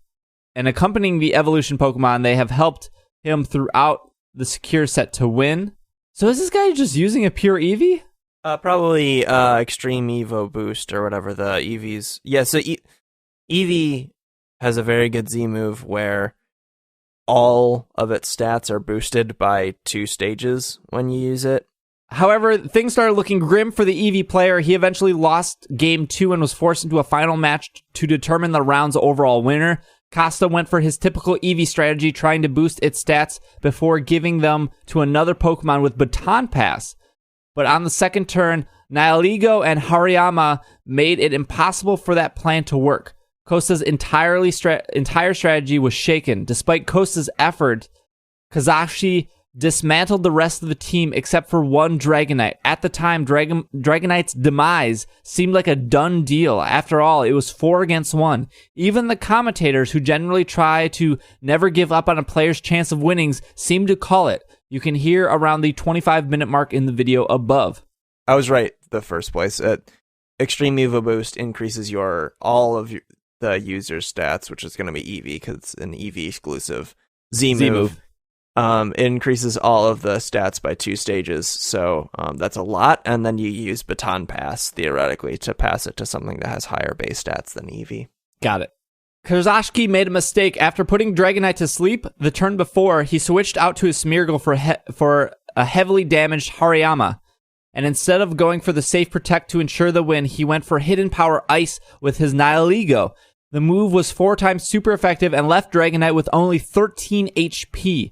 they have helped him throughout the secure set to win. So is this guy just using a pure Eevee? Probably Extreme Evo Boost or whatever the Eevees. Yeah, so Eevee has a very good Z move where all of its stats are boosted by 2 stages when you use it. However, things started looking grim for the Eevee player. He eventually lost Game 2 and was forced into a final match to determine the round's overall winner. Costa went for his typical Eevee strategy, trying to boost its stats before giving them to another Pokemon with Baton Pass. But on the second turn, Nihilego and Hariyama made it impossible for that plan to work. Costa's entire strategy was shaken. Despite Costa's effort, Kazashi dismantled the rest of the team except for one Dragonite. At the time, Dragonite's demise seemed like a done deal. After all, it was 4 against 1. Even the commentators, who generally try to never give up on a player's chance of winnings, seemed to call it. You can hear around the 25-minute mark in the video above. I was right the first place. Extreme Evo Boost increases all of the user's stats, which is going to be Eevee because it's an Eevee exclusive Z-move. It increases all of the stats by 2 stages, so that's a lot. And then you use Baton Pass, theoretically, to pass it to something that has higher base stats than Eevee. Got it. Kazashi made a mistake. After putting Dragonite to sleep the turn before, he switched out to his Smeargle for a heavily damaged Hariyama. And instead of going for the safe Protect to ensure the win, he went for Hidden Power Ice with his Nihilego. The move was 4 times super effective and left Dragonite with only 13 HP.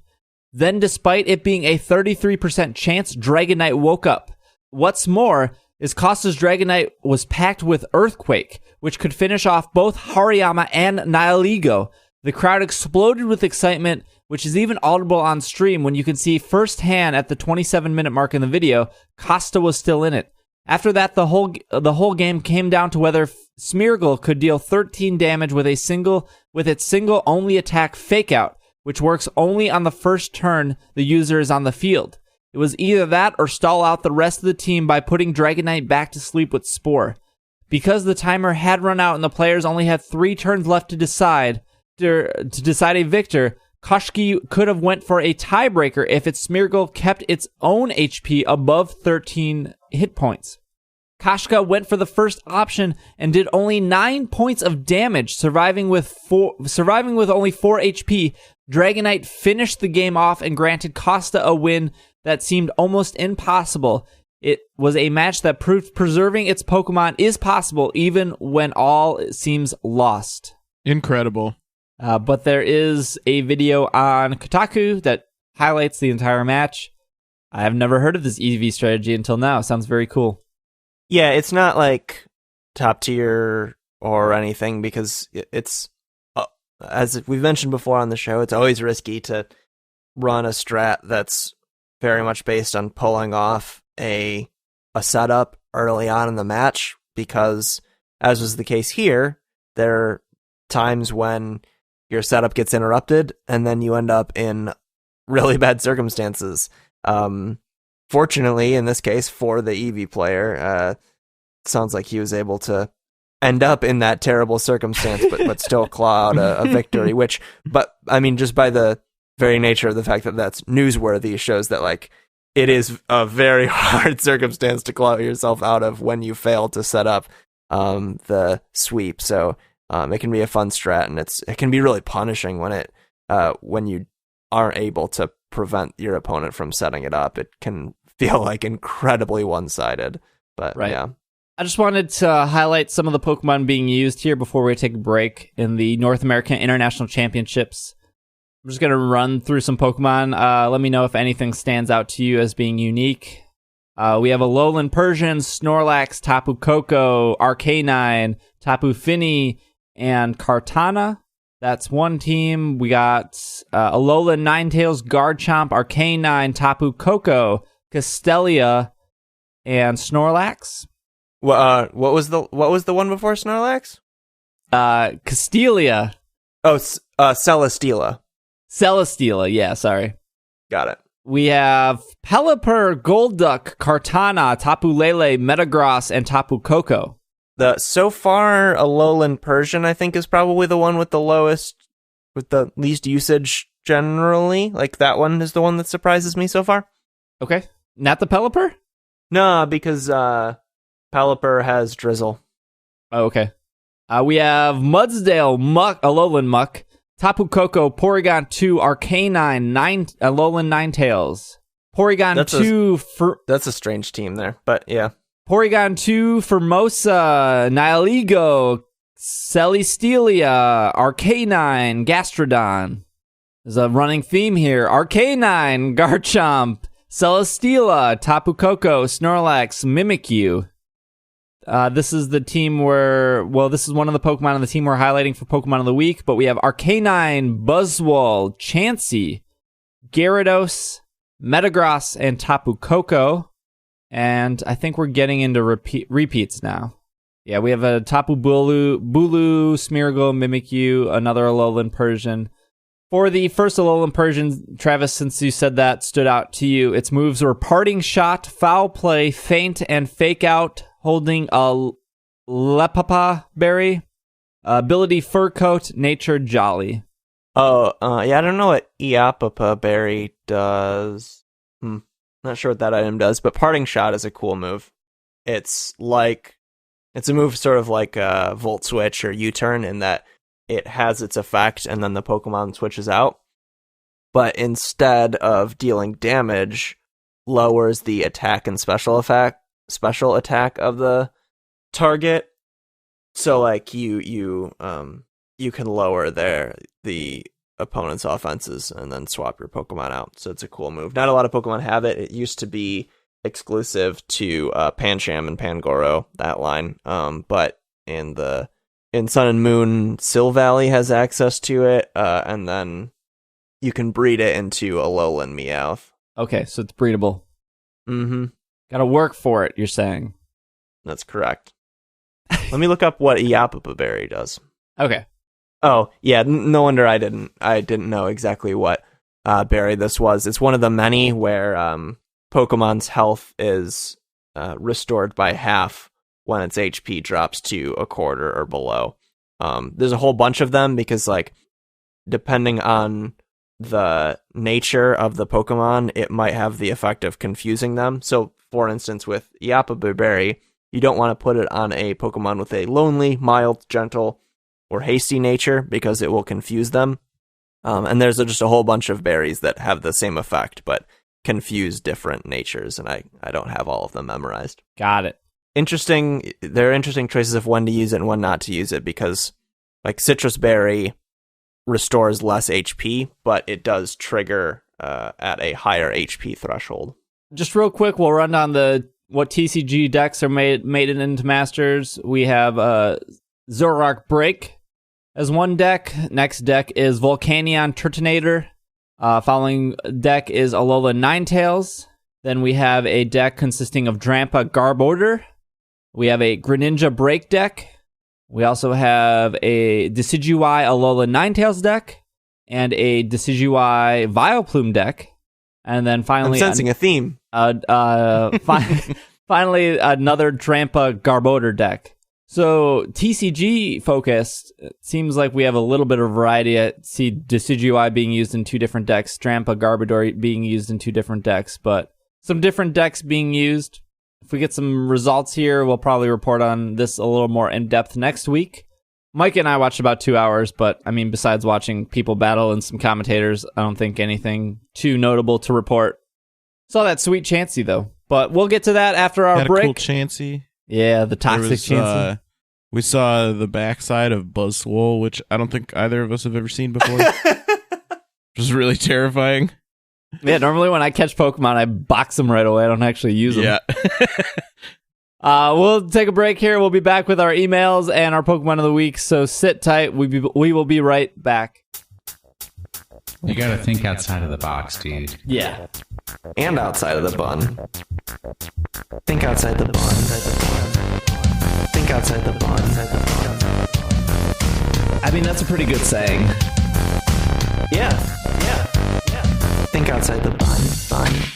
Then, despite it being a 33% chance, Dragonite woke up. What's more is Costa's Dragonite was packed with Earthquake, which could finish off both Hariyama and Nihilego. The crowd exploded with excitement, which is even audible on stream when you can see firsthand at the 27-minute mark in the video, Costa was still in it. After that, the whole game came down to whether Smeargle could deal 13 damage with its single only attack Fake Out, which works only on the first turn the user is on the field. It was either that or stall out the rest of the team by putting Dragonite back to sleep with Spore. Because the timer had run out and the players only had 3 turns left to decide a victor, Koshki could have went for a tiebreaker if its Smeargle kept its own HP above 13 hit points. Kashka went for the first option and did only 9 points of damage, surviving with only 4 HP. Dragonite finished the game off and granted Costa a win that seemed almost impossible. It was a match that proved preserving its Pokemon is possible even when all seems lost. Incredible. But there is a video on Kotaku that highlights the entire match. I have never heard of this EV strategy until now. Sounds very cool. Yeah, it's not like top tier or anything because it's, as we've mentioned before on the show, it's always risky to run a strat that's very much based on pulling off a setup early on in the match because, as was the case here, there are times when your setup gets interrupted and then you end up in really bad circumstances. Fortunately, in this case, for the Eevee player, it sounds like he was able to end up in that terrible circumstance, but still claw out a victory, but I mean, just by the very nature of the fact that that's newsworthy shows that, like, it is a very hard circumstance to claw yourself out of when you fail to set up the sweep. So it can be a fun strat, and it can be really punishing when you aren't able to prevent your opponent from setting it up. It can feel like incredibly one-sided, but right. Yeah. I just wanted to highlight some of the Pokemon being used here before we take a break in the North American International Championships. I'm just going to run through some Pokemon. Let me know if anything stands out to you as being unique. We have Alolan Persian, Snorlax, Tapu Koko, Arcanine, Tapu Fini, and Kartana. That's one team. We got Alolan Ninetales, Garchomp, Arcanine, Tapu Koko, Castelia, and Snorlax. What was the one before Snorlax? Castelia. Oh, Celesteela. Celesteela, yeah, sorry. Got it. We have Pelipper, Golduck, Kartana, Tapu Lele, Metagross, and Tapu Koko. So far, Alolan Persian, I think, is probably the one with the least usage generally. Like, that one is the one that surprises me so far. Okay. Not the Pelipper? No, because Pelipper has Drizzle. Oh, okay. We have Mudsdale, Alolan Muck, Tapu Koko, Porygon 2, Arcanine, Alolan Ninetales, Porygon 2 for... That's a strange team there, but yeah. Porygon 2, Formosa, Nihilego, Celesteela, Arcanine, Gastrodon. There's a running theme here. Arcanine, Garchomp, Celesteela, Tapu Koko, Snorlax, Mimikyu. This is the team this is one of the Pokemon on the team we're highlighting for Pokemon of the Week, but we have Arcanine, Buzzwole, Chansey, Gyarados, Metagross, and Tapu Koko. And I think we're getting into repeats now. Yeah, we have a Tapu Bulu, Smeargle, Mimikyu, another Alolan Persian. For the first Alolan Persian, Travis, since you said that stood out to you, its moves were Parting Shot, Foul Play, Feint, and Fake Out, holding a Lepapa Berry. Ability Fur Coat, Nature Jolly. Oh, yeah, I don't know what Eapapa Berry does. Not sure what that item does, but Parting Shot is a cool move. It's a move sort of like a Volt Switch or U-Turn in that it has its effect and then the Pokemon switches out. But instead of dealing damage, lowers the attack and special attack of the target. So like you can lower the opponent's offenses and then swap your Pokemon out. So it's a cool move. Not a lot of Pokemon have it. It used to be exclusive to Pancham and Pangoro, that line. But in Sun and Moon, Silvally has access to it, and then you can breed it into Alolan Meowth. Okay, so it's breedable. Mm-hmm. Gotta work for it, you're saying. That's correct. Let me look up what Eapapa Berry does. Okay. Oh, yeah, no wonder I didn't know exactly what berry this was. It's one of the many where Pokemon's health is restored by half when its HP drops to a quarter or below. There's a whole bunch of them because, like, depending on the nature of the Pokemon, it might have the effect of confusing them. So, for instance, with Eapapa Berry, you don't want to put it on a Pokemon with a lonely, mild, gentle, or hasty nature because it will confuse them. And there's just a whole bunch of berries that have the same effect, but confuse different natures, and I don't have all of them memorized. Got it. There are interesting choices of when to use it and when not to use it, because like Citrus Berry restores less HP, but it does trigger at a higher HP threshold. Just real quick, we'll run down what TCG decks are made it into Masters. We have Zoroark Break as one deck. Next deck is Volcanion Turtonator. Following deck is Alola Ninetales. Then we have a deck consisting of Drampa Garbodor. We have a Greninja Break deck. We also have a Decidueye Alola Ninetales deck and a Decidueye Vileplume deck. And then finally, I'm sensing a theme. Finally, another Drampa Garbodor deck. So TCG focused, it seems like we have a little bit of variety. I see Decidueye being used in two different decks, Drampa Garbodor being used in two different decks, but some different decks being used. If we get some results here, we'll probably report on this a little more in depth next week. Mike and I watched about 2 hours, but I mean, besides watching people battle and some commentators, I don't think anything too notable to report. Saw that sweet Chansey though, but we'll get to that after our break. Cool Chansey. Yeah, the toxic Chansey. We saw the backside of Buzzwole, which I don't think either of us have ever seen before. Which is really terrifying. Yeah, normally when I catch Pokemon, I box them right away. I don't actually use them. Yeah. We'll take a break here. We'll be back with our emails and our Pokemon of the Week, so sit tight. We will be right back. You gotta think outside of the box, dude. Yeah. And outside of the bun. Think outside the bun. Think outside the bun. I mean, that's a pretty good saying. Yeah. Think outside the bun. Think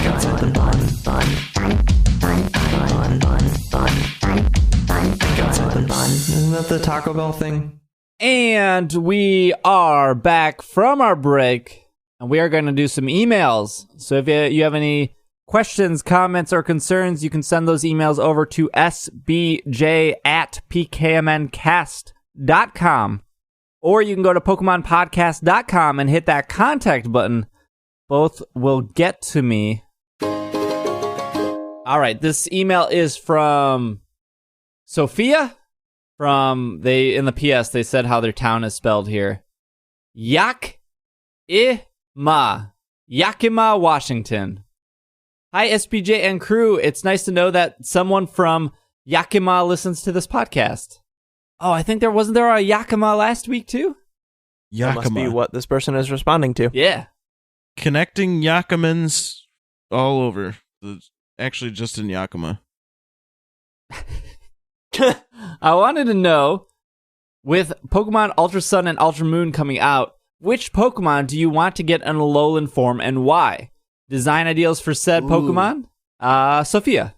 outside the bun. Think outside the bun. Isn't that the Taco Bell thing? And we are back from our break, and we are going to do some emails. So if you have any questions, comments, or concerns, you can send those emails over to sbj@pkmncast.com. or you can go to PokemonPodcast.com and hit that contact button. Both will get to me. All right, this email is from Sophia. In the PS, they said how their town is spelled here. Yakima, Washington. Hi, SPJ and crew. It's nice to know that someone from Yakima listens to this podcast. Oh, I think wasn't there a Yakima last week too? Yakima. That must be what this person is responding to. Yeah. Connecting Yakimans all over. Actually, just in Yakima. I wanted to know, with Pokemon Ultra Sun and Ultra Moon coming out, which Pokemon do you want to get an Alolan form and why? Design ideals for said Pokemon? Sophia.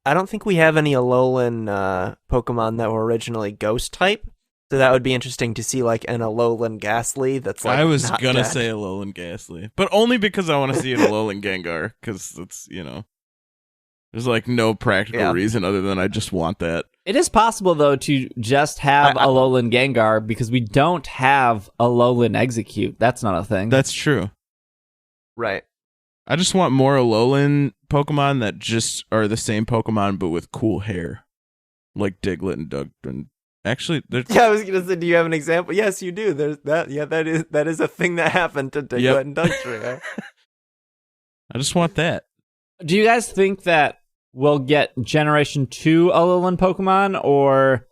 I don't think we have any Alolan Pokemon that were originally Ghost type, so that would be interesting to see like an Alolan Ghastly that's like I was not gonna dead. say Alolan Ghastly, but only because I want to see an Alolan Gengar, because it's, there's like no practical reason other than I just want that. It is possible, though, to just have Alolan Gengar, because we don't have Alolan Execute. That's not a thing. That's true. Right. I just want more Alolan Pokemon that just are the same Pokemon but with cool hair, like Diglett and Doug. And actually, I was gonna say, do you have an example? Yes, you do. There's that. Yeah, that is a thing that happened to Diglett and Doug's hair. I just want that. Do you guys think that we'll get Generation 2 Alolan Pokemon, or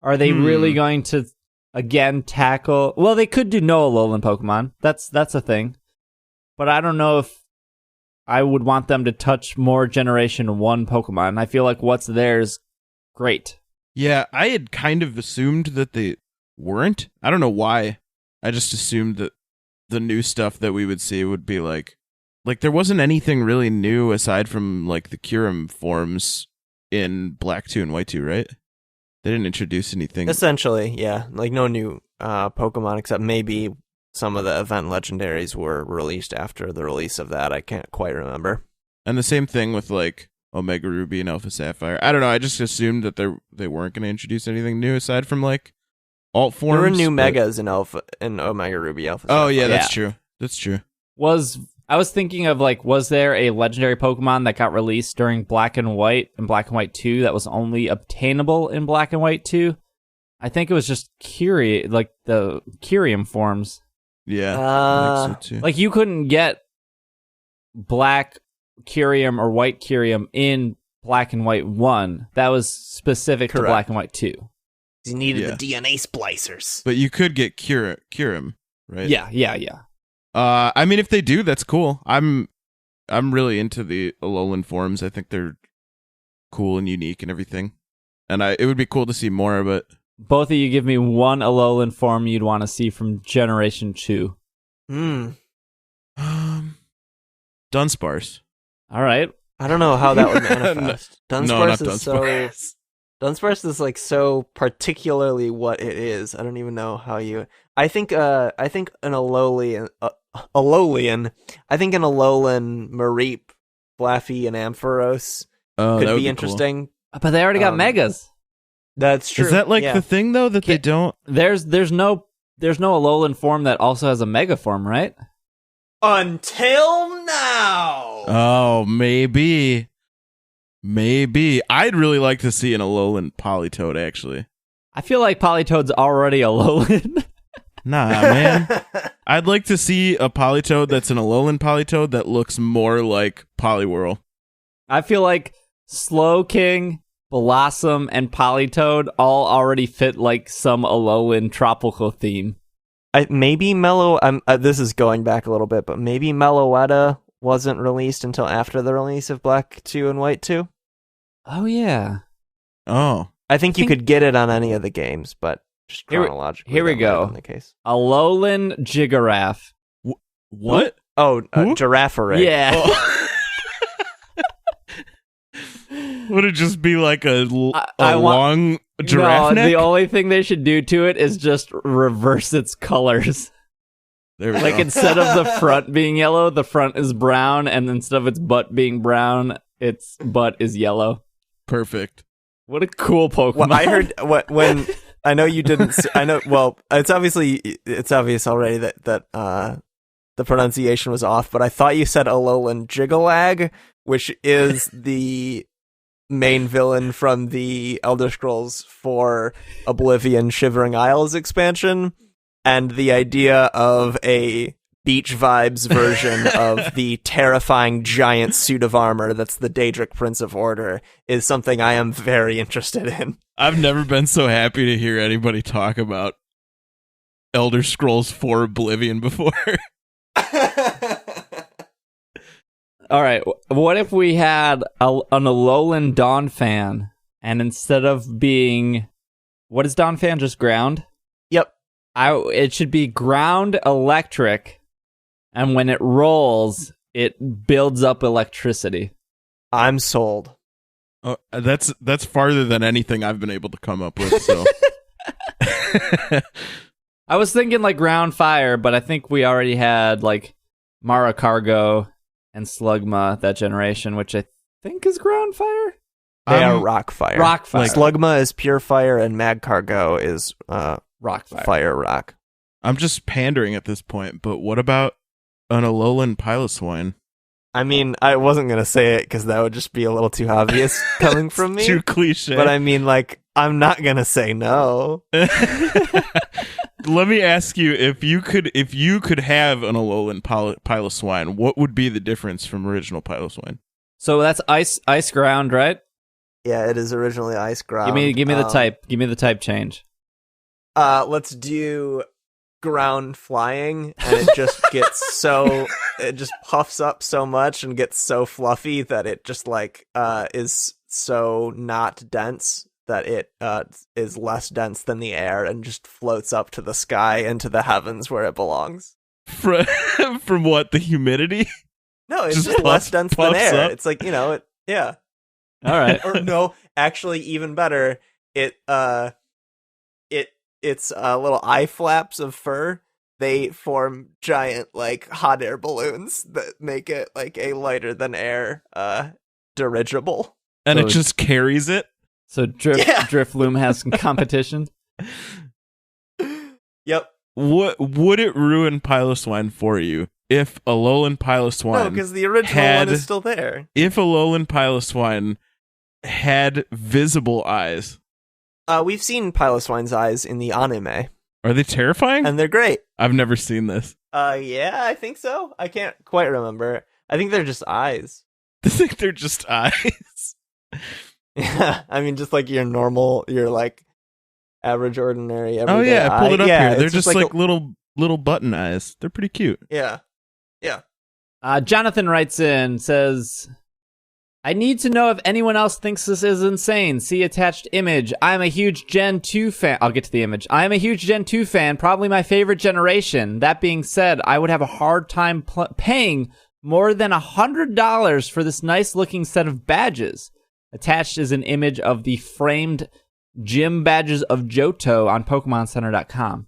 are they really going to again tackle? Well, they could do no Alolan Pokemon. That's a thing, but I don't know if I would want them to touch more Generation 1 Pokemon. I feel like what's there is great. Yeah, I had kind of assumed that they weren't. I don't know why. I just assumed that the new stuff that we would see would be like there wasn't anything really new aside from like the Kyurem forms in Black 2 and White 2, right? They didn't introduce anything. Essentially, yeah. Like no new Pokemon except maybe some of the event legendaries were released after the release of that. I can't quite remember. And the same thing with like Omega Ruby and Alpha Sapphire. I don't know. I just assumed that they weren't going to introduce anything new aside from like alt forms. There were new Megas in Omega Ruby, Alpha Sapphire. Oh yeah, that's true. That's true. I was thinking of like, was there a legendary Pokemon that got released during Black and White and Black and White 2 that was only obtainable in Black and White 2? I think it was just like the Kyurem forms. Yeah, I think so too. Like you couldn't get Black Kyurem or White Kyurem in Black and White 1. That was specific to Black and White 2. You needed the DNA splicers. But you could get Kyurem, right? Yeah. I mean, if they do, that's cool. I'm really into the Alolan forms. I think they're cool and unique and everything. And it would be cool to see more, but both of you give me one Alolan form you'd want to see from Generation 2. Dunsparce. All right. I don't know how that would manifest. Dunsparce is so... Dunsparce is like so particularly what it is. I don't even know how you... I think an Alolan... I think an Alolan Mareep, Flaffy, and Ampharos could be interesting. Cool. But they already got Megas. That's true. Is that like the thing though that they don't? There's no Alolan form that also has a Mega form, right? Until now. Oh, maybe. I'd really like to see an Alolan Politoed, actually. I feel like Politoed's already Alolan. Nah, man. I'd like to see a Politoed that's an Alolan Politoed that looks more like Poliwhirl. I feel like Slowking, Blossom, and Politoed all already fit like some Alolan tropical theme. Maybe this is going back a little bit, but maybe Meloetta wasn't released until after the release of Black 2 and White 2. Oh, yeah. Oh. I think you could get it on any of the games, but just chronologically. Here we go. The case. Alolan Jiggarath. What? Oh, Giraffaric. Yeah. Oh. Would it just be like a long giraffe neck? The only thing they should do to it is just reverse its colors. There we go. Instead of the front being yellow, the front is brown, and instead of its butt being brown, its butt is yellow. Perfect. What a cool Pokemon. Well, I heard I know you didn't. I know. Well, it's obvious already that the pronunciation was off. But I thought you said Alolan Jigalag, which is the main villain from the Elder Scrolls IV Oblivion Shivering Isles expansion, and the idea of a beach vibes version of the terrifying giant suit of armor that's the Daedric Prince of Order is something I am very interested in. I've never been so happy to hear anybody talk about Elder Scrolls IV Oblivion before. All right, what if we had an Alolan Dawn fan, and instead of being, what is Dawn fan, just ground? Yep. It should be ground electric, and when it rolls, it builds up electricity. I'm sold. Oh, that's farther than anything I've been able to come up with, so. I was thinking like ground fire, but I think we already had like Maracargo and Slugma that generation, which I think is ground fire. They are rock fire. Rock fire. Slugma is pure fire, and Magcargo is rock fire. Fire rock. I'm just pandering at this point, but what about an Alolan Piloswine? I mean, I wasn't going to say it because that would just be a little too obvious coming from me. Too cliche. But I mean, like, I'm not going to say no. Let me ask you, if you could have an Alolan Piloswine, what would be the difference from original Piloswine? So that's ice ground, right? Yeah, it is originally ice ground. Give me the type. Give me the type change. Let's do ground flying, and it just gets it just puffs up so much and gets so fluffy that it just like is so not dense that it is less dense than the air and just floats up to the sky into the heavens where it belongs. From what, the humidity? No, it's just less dense than air. Up. It's like, yeah. All right. Or no, actually even better, it's little eye flaps of fur. They form giant like hot air balloons that make it like a lighter than air dirigible. And it just carries it? So Drifloom has some competition. Yep. What would it ruin Piloswine for you if Alolan Piloswine? No, because the original one is still there. If Alolan Piloswine had visible eyes, we've seen Piloswine's eyes in the anime. Are they terrifying? And they're great. I've never seen this. Yeah, I think so. I can't quite remember. I think they're just eyes. I think they're just eyes. Yeah, I mean, just like your like average, ordinary, everyday Oh yeah, I pulled it up here. They're just like little button eyes. They're pretty cute. Yeah. Jonathan writes in, says, I need to know if anyone else thinks this is insane. See attached image. I am a huge Gen 2 fan. I'll get to the image. I am a huge Gen 2 fan, probably my favorite generation. That being said, I would have a hard time paying more than $100 for this nice looking set of badges. Attached is an image of the framed gym badges of Johto on PokemonCenter.com.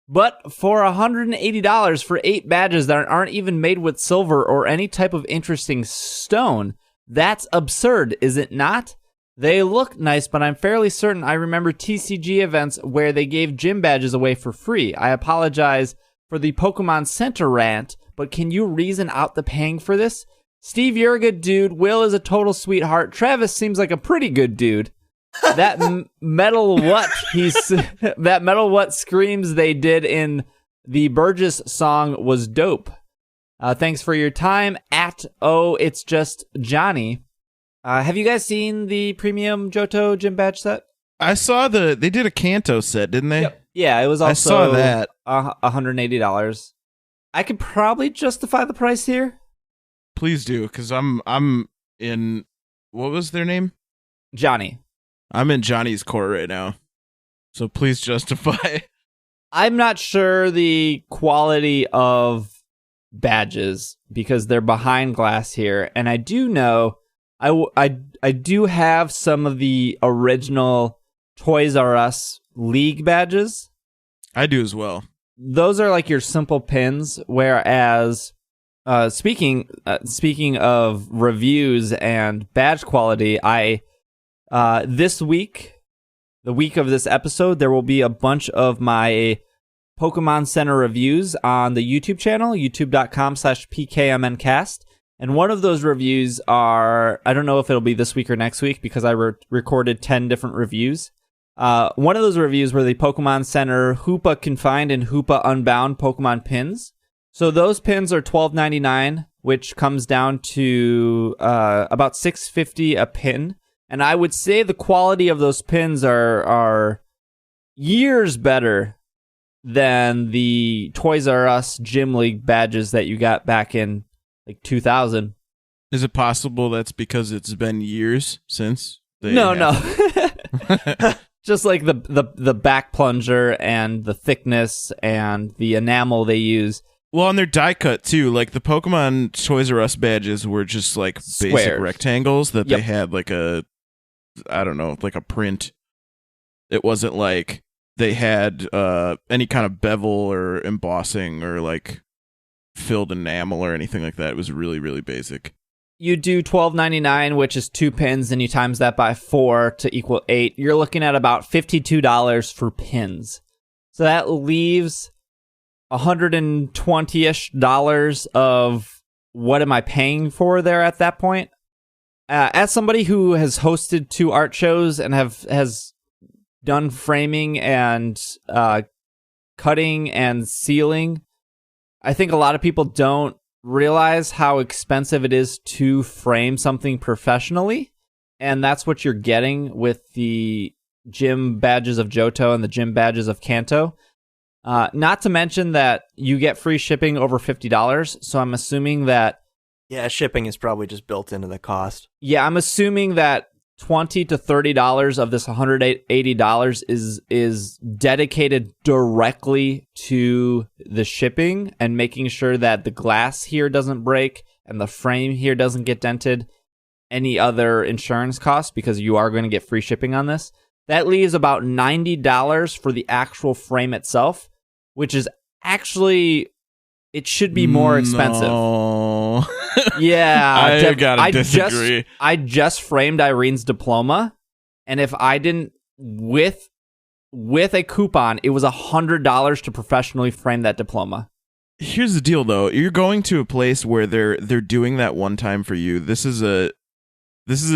But for $180 for 8 badges that aren't even made with silver or any type of interesting stone, that's absurd, is it not? They look nice, but I'm fairly certain I remember TCG events where they gave gym badges away for free. I apologize for the Pokemon Center rant, but can you reason out the paying for this? Steve, you're a good dude. Will is a total sweetheart. Travis seems like a pretty good dude. That metal what screams they did in the Burgess song was dope. Thanks for your time. It's just Johnny. Have you guys seen the premium Johto gym badge set? I saw they did a Kanto set, didn't they? Yep. Yeah, it was also I saw that. $180. I could probably justify the price here. Please do, because I'm in, what was their name? Johnny. I'm in Johnny's court right now. So please justify. I'm not sure the quality of badges because they're behind glass here. And I do know, I do have some of the original Toys R Us League badges. I do as well. Those are like your simple pins, whereas speaking of reviews and badge quality, this week the week of this episode, there will be a bunch of my Pokemon Center reviews on the YouTube channel, youtube.com/PKMNcast. And one of those reviews are, I don't know if it'll be this week or next week because I recorded 10 different reviews. One of those reviews were the Pokemon Center Hoopa Confined and Hoopa Unbound Pokemon pins. So those pins are $12.99, which comes down to about $6.50 a pin. And I would say the quality of those pins are years better than the Toys R Us Gym League badges that you got back in like 2000. Is it possible that's because it's been years since they No. Just like the back plunger and the thickness and the enamel they use. Well, and they're die cut too. Like the Pokemon Toys R Us badges were just like basic Squares. rectangles that Yep. they had like a print. It wasn't like they had any kind of bevel or embossing or like filled enamel or anything like that. It was really, really basic. You do $12.99, which is 2 pins, and you times that by 4 to equal 8. You're looking at about $52 for pins. So that leaves $120-ish of what am I paying for there at that point? As somebody who has hosted 2 art shows and has done framing and cutting and sealing, I think a lot of people don't realize how expensive it is to frame something professionally, and that's what you're getting with the gym badges of Johto and the gym badges of Kanto. Not to mention that you get free shipping over $50, so I'm assuming that... Yeah, shipping is probably just built into the cost. Yeah, I'm assuming that $20 to $30 of this $180 is dedicated directly to the shipping and making sure that the glass here doesn't break and the frame here doesn't get dented, any other insurance costs, because you are going to get free shipping on this. That leaves about $90 for the actual frame itself, which is actually, it should be more expensive. No. Yeah, I gotta disagree. I just framed Irene's diploma, and if I didn't with a coupon, it was $100 to professionally frame that diploma. Here's the deal, though. You're going to a place where they're doing that one time for you. This is a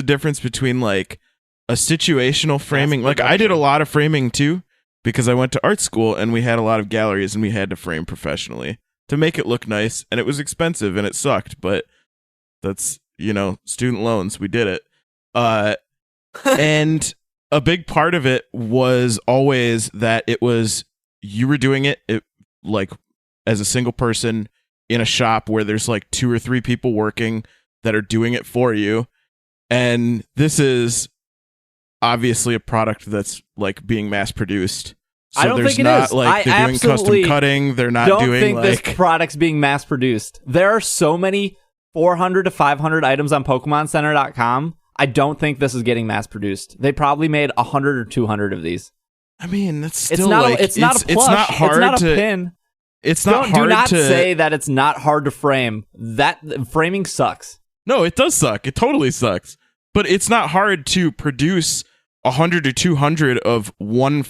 difference between like a situational framing. Like I did a lot of framing too, because I went to art school and we had a lot of galleries and we had to frame professionally to make it look nice, and it was expensive and it sucked, but that's, student loans. We did it. And a big part of it was always that you were doing it like as a single person in a shop where there's like 2 or 3 people working that are doing it for you. And this is obviously a product that's like being mass produced. So I don't think it not, is. Like, they're doing custom cutting. They're not don't doing think like... this product's being mass produced. There are so many 400 to 500 items on PokemonCenter.com. I don't think this is getting mass produced. They probably made 100 or 200 of these. I mean, that's still it's not. like... It's not a plush. It's not hard it's not to... a pin. It's not hard to... Do not say that it's not hard to frame. That framing sucks. No, it does suck. It totally sucks. But it's not hard to produce 100 to 200 of one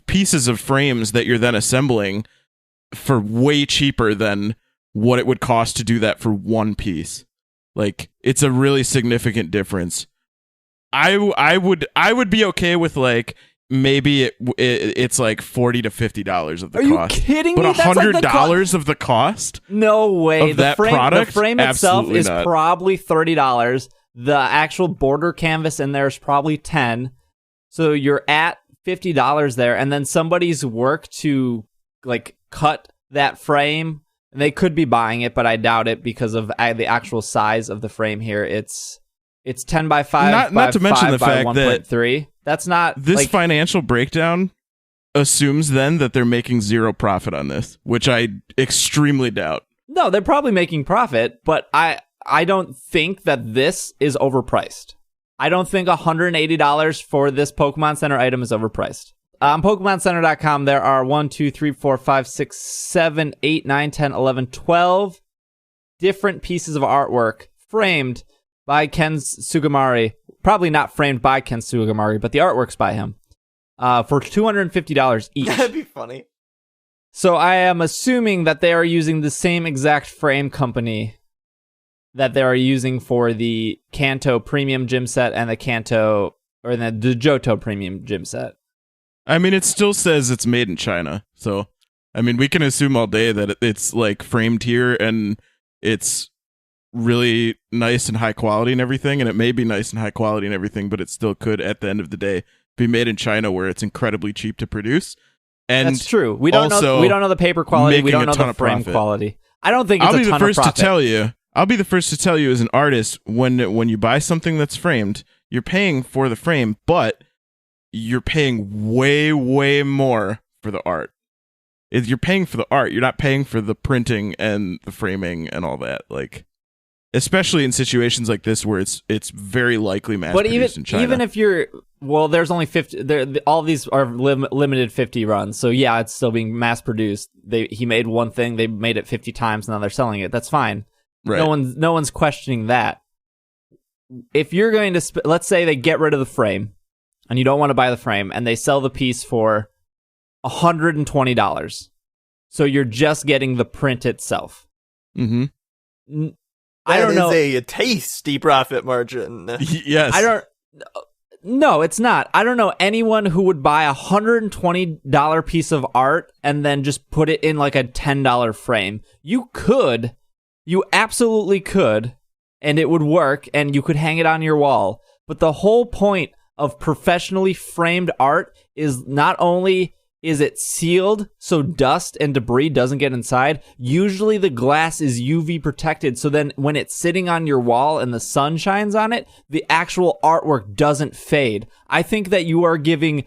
pieces of frames that you're then assembling for way cheaper than what it would cost to do that for one piece. Like, it's a really significant difference. I would be okay with like maybe it's like $40 to $50 of the cost. Are you kidding me? But That's like $100 of the cost? No way. Of that product? The frame itself Absolutely is not. probably $30. The actual border canvas in there is probably $10. So you're at $50 there, and then somebody's work to like cut that frame, and they could be buying it, but I doubt it because of the actual size of the frame here. It's 10 by 5 not to mention the fact 1.3. That's not this like, financial breakdown assumes then that they're making zero profit on this, which I extremely doubt. No, they're probably making profit, but I don't think that this is overpriced. I don't think $180 for this Pokemon Center item is overpriced. On PokemonCenter.com, there are 1, 2, 3, 4, 5, 6, 7, 8, 9, 10, 11, 12 different pieces of artwork framed by Ken Sugimori, probably not framed by Ken Sugimori, but the artwork's by him, for $250 each. That'd be funny. So I am assuming that they are using the same exact frame company that they are using for the Kanto Premium Gym Set and the Kanto, or the Johto Premium Gym Set. I mean, it still says it's made in China, so I mean, we can assume all day that it's like framed here and it's really nice and high quality and everything, and it may be nice and high quality and everything, but it still could, at the end of the day, be made in China where it's incredibly cheap to produce. And that's true. We don't know the paper quality. We don't know the frame quality. I don't think it's I'll a be ton the first of profit. to tell you. I'll be the first to tell you, as an artist, when you buy something that's framed, you're paying for the frame, but you're paying way, way more for the art. You're paying for the art. You're not paying for the printing and the framing and all that. Like, especially in situations like this where it's very likely mass produced in China. Even if you're, well, there's only 50. All these are limited 50 runs, so yeah, it's still being mass produced. He made one thing, they made it 50 times, now they're selling it. That's fine. Right. No one's questioning that. If you're going to, let's say they get rid of the frame, and you don't want to buy the frame, and they sell the piece for $120. So you're just getting the print itself. Mm-hmm. I don't know. That is a tasty profit margin. Yes. No, it's not. I don't know anyone who would buy a $120 piece of art and then just put it in like a $10 frame. You absolutely could, and it would work, and you could hang it on your wall. But the whole point of professionally framed art is not only is it sealed so dust and debris doesn't get inside, usually the glass is UV protected, so then when it's sitting on your wall and the sun shines on it, the actual artwork doesn't fade. I think not giving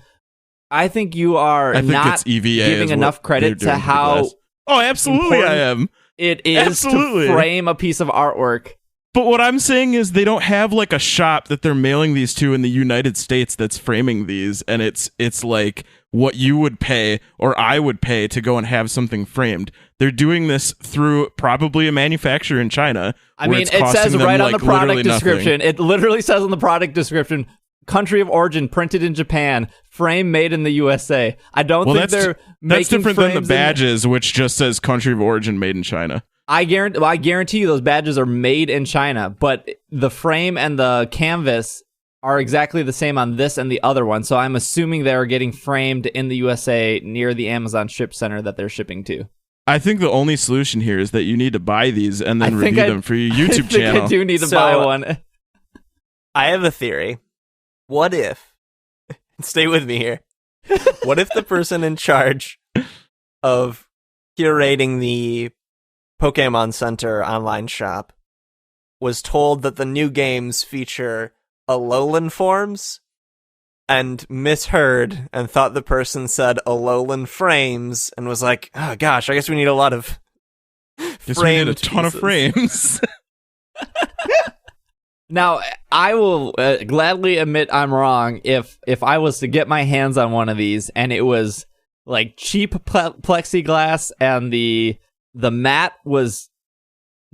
enough credit to how absolutely I am. It is to frame a piece of artwork. But what I'm saying is they don't have like a shop that they're mailing these to in the United States that's framing these, and it's like what you would pay or I would pay to go and have something framed. They're doing this through probably a manufacturer in China. I mean, it says right on the product description. It literally says on the product description, country of origin printed in Japan, frame made in the USA. I don't think they're making that's different than the frames badges, which just says country of origin made in China. I guarantee you those badges are made in China, but the frame and the canvas are exactly the same on this and the other one. So I'm assuming they're getting framed in the USA near the Amazon ship center that they're shipping to. I think the only solution here is that you need to buy these and then review them for your YouTube channel. I do need to buy one. I have a theory. What if, stay with me here, what if the person in charge of curating the Pokemon Center online shop was told that the new games feature Alolan forms and misheard and thought the person said Alolan frames and was like, oh gosh, I guess we need a lot of framed a ton of frames. Now, I will gladly admit I'm wrong if I was to get my hands on one of these and it was like cheap plexiglass and the mat was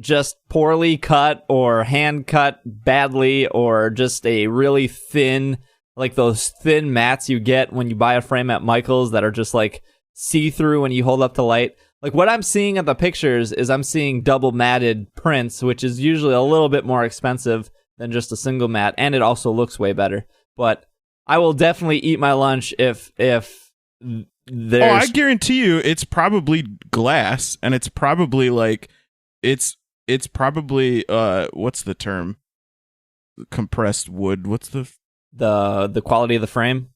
just poorly cut or hand cut badly or just a really thin, like those thin mats you get when you buy a frame at Michael's that are just like see-through when you hold up the light. Like what I'm seeing at the pictures is I'm seeing double matted prints, which is usually a little bit more expensive than just a single mat, and it also looks way better. But I will definitely eat my lunch if there's... Oh, I guarantee you it's probably glass, and it's probably like... It's probably... what's the term? Compressed wood. What's the quality of the frame?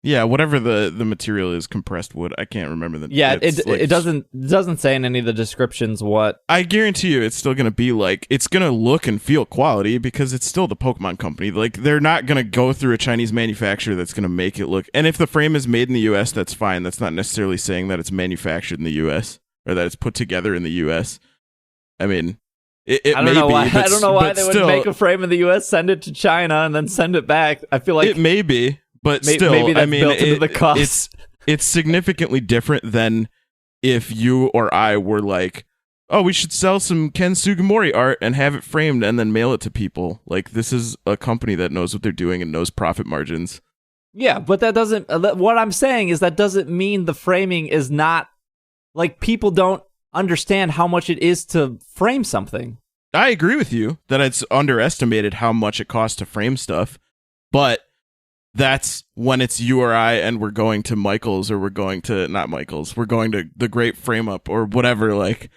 Yeah, whatever the material is, compressed wood. I can't remember the. Yeah, it doesn't say in any of the descriptions what. I guarantee you, it's still gonna be like it's gonna look and feel quality because it's still the Pokemon Company. Like they're not gonna go through a Chinese manufacturer that's gonna make it look. And if the frame is made in the U.S., that's fine. That's not necessarily saying that it's manufactured in the U.S. or that it's put together in the U.S. I mean. I don't know why they would make a frame in the U.S., send it to China, and then send it back. I feel like it may be, but still, maybe that's I mean, built into the cost. It's significantly different than if you or I were like, oh, we should sell some Ken Sugimori art and have it framed and then mail it to people. Like, this is a company that knows what they're doing and knows profit margins. Yeah, but that doesn't... What I'm saying is that doesn't mean the framing is not... Like, people don't understand how much it is to frame something. I agree with you that it's underestimated how much it costs to frame stuff, but that's when it's you or I and we're going to Michael's or we're going to... Not Michael's. We're going to the Great Frame Up or whatever, like...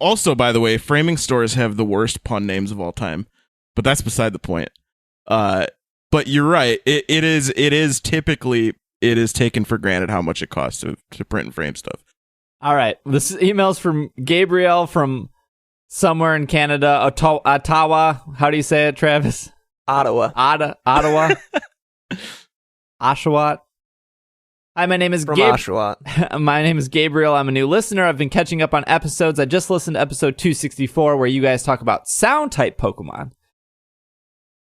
Also, by the way, framing stores have the worst pun names of all time, but that's beside the point. But you're right. It is typically taken for granted how much it costs to print and frame stuff. All right. This email's from Gabriel from somewhere in Canada, Ottawa. How do you say it, Travis? Ottawa. Ottawa. Oshawott. Hi, my name is Oshawott. My name is Gabriel. I'm a new listener. I've been catching up on episodes. I just listened to episode 264 where you guys talk about sound type Pokemon.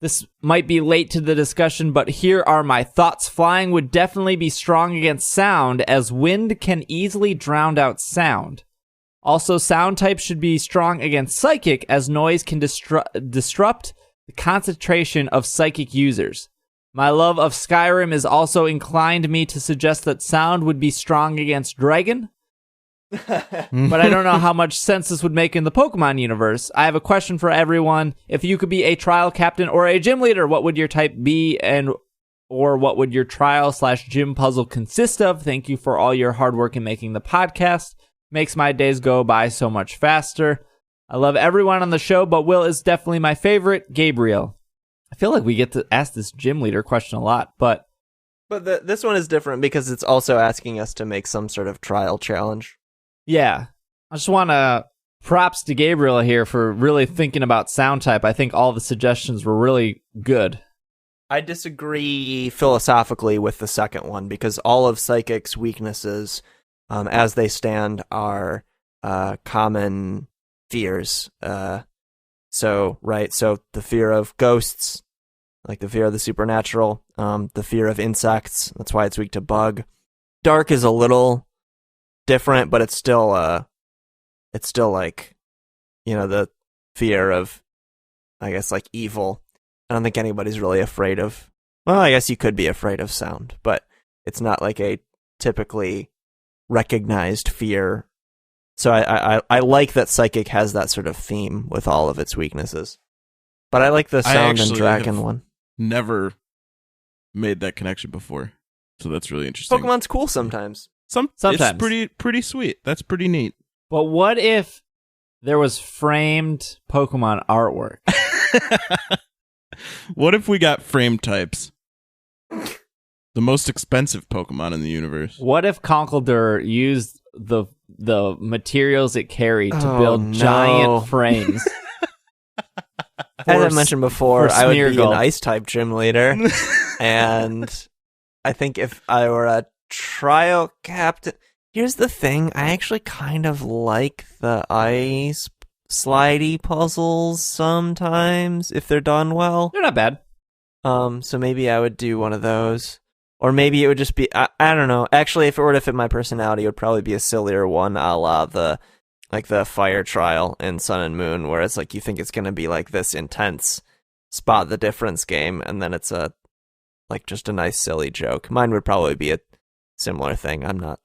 This might be late to the discussion, but here are my thoughts. Flying would definitely be strong against sound, as wind can easily drown out sound. Also, sound type should be strong against psychic, as noise can disrupt the concentration of psychic users. My love of Skyrim is also inclined me to suggest that sound would be strong against dragon. But I don't know how much sense this would make in the Pokemon universe. I have a question for everyone. If you could be a trial captain or a gym leader, what would your type be, or what would your trial/gym puzzle consist of? Thank you for all your hard work in making the podcast. Makes my days go by so much faster. I love everyone on the show, but Will is definitely my favorite. Gabriel. I feel like we get to ask this gym leader question a lot, but this one is different because it's also asking us to make some sort of trial challenge. Yeah, I just want to props to Gabriel here for really thinking about sound type. I think all the suggestions were really good. I disagree philosophically with the second one because all of Psychic's weaknesses, as they stand, are common fears. So the fear of ghosts, like the fear of the supernatural, the fear of insects. That's why it's weak to bug. Dark is a little different, but it's still like, the fear of, I guess, like evil. I don't think anybody's really afraid of, well, I guess you could be afraid of sound, but it's not like a typically recognized fear. So I like that Psychic has that sort of theme with all of its weaknesses. But I like the sound and dragon one. Never made that connection before. So that's really interesting. Pokemon's cool sometimes. Sometimes. It's pretty sweet. That's pretty neat. But what if there was framed Pokemon artwork? What if we got frame types? The most expensive Pokemon in the universe. What if Conkeldurr used the materials it carried to build giant frames? As I mentioned before, I would be an Ice-type gym leader. And I think if I were a trial captain... Here's the thing, I actually kind of like the ice slidey puzzles sometimes, if they're done well. They're not bad. So maybe I would do one of those. Or maybe it would just be, I don't know. Actually, if it were to fit my personality, it would probably be a sillier one, a la the fire trial in Sun and Moon, where it's like you think it's going to be like this intense spot the difference game, and then it's just a nice silly joke. Mine would probably be a similar thing. I'm not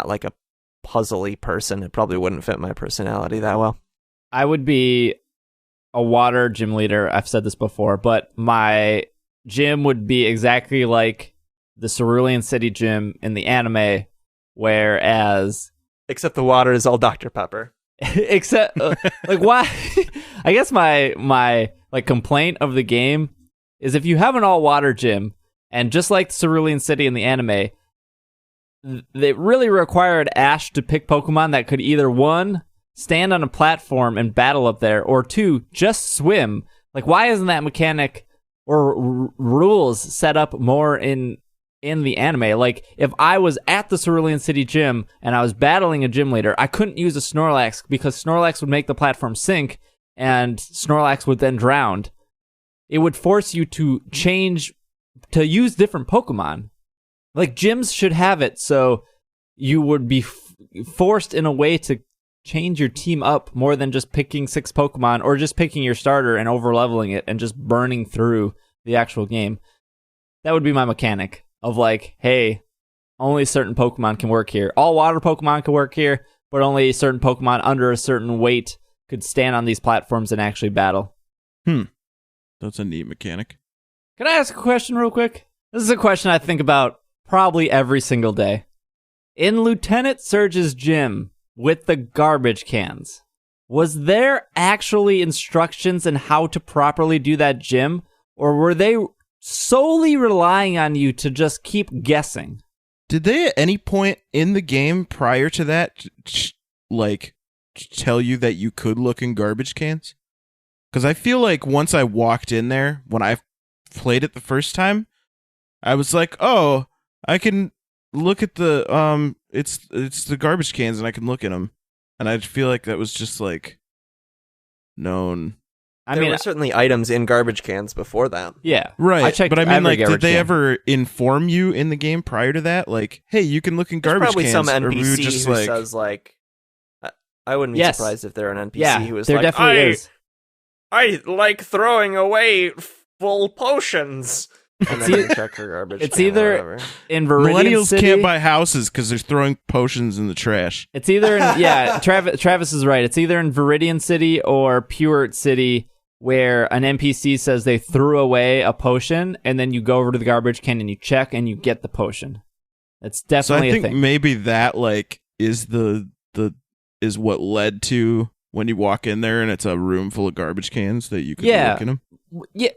like a puzzly person. It probably wouldn't fit my personality that well. I would be a water gym leader. I've said this before, but my gym would be exactly like the Cerulean City gym in the anime, whereas... Except the water is all Dr. Pepper. Except, why? I guess my complaint of the game is if you have an all-water gym, and just like Cerulean City in the anime, they really required Ash to pick Pokemon that could either, 1, stand on a platform and battle up there, or 2, just swim. Why isn't that mechanic or rules set up more in the anime? If I was at the Cerulean City gym and I was battling a gym leader, I couldn't use a Snorlax because Snorlax would make the platform sink and Snorlax would then drown. It would force you to use different Pokemon. Gyms should have it so you would be forced in a way to change your team up more than just picking 6 Pokemon or just picking your starter and over-leveling it and just burning through the actual game. That would be my mechanic of like, hey, only certain Pokemon can work here. All water Pokemon can work here, but only certain Pokemon under a certain weight could stand on these platforms and actually battle. That's a neat mechanic. Can I ask a question real quick? This is a question I think about probably every single day. In Lieutenant Surge's gym with the garbage cans, was there actually instructions on how to properly do that gym, or were they solely relying on you to just keep guessing? Did they at any point in the game prior to that, tell you that you could look in garbage cans? Because I feel like once I walked in there, when I played it the first time, I was like, oh, I can look at the, it's the garbage cans and I can look in them. And I feel like that was just like known. There were certainly items in garbage cans before that. Yeah. Right. But I mean, like, did they can. ever inform you in the game prior to that? Like, hey, you can look in garbage There's cans. probably some or we would NPC just who like, says, like, I wouldn't be Yes. surprised if there are an NPC Yeah, who was there like, definitely is. I like throwing away full potions. And then you check her garbage It's can or either whatever. in Viridian millennials City. can't buy houses because they're throwing potions in the trash. It's either in, Travis is right. It's either in Viridian City or Pure City where an NPC says they threw away a potion, and then you go over to the garbage can and you check and you get the potion. It's So definitely I a think thing. maybe that like is is what led to when you walk in there and it's a room full of garbage cans that you could look in them. Yeah,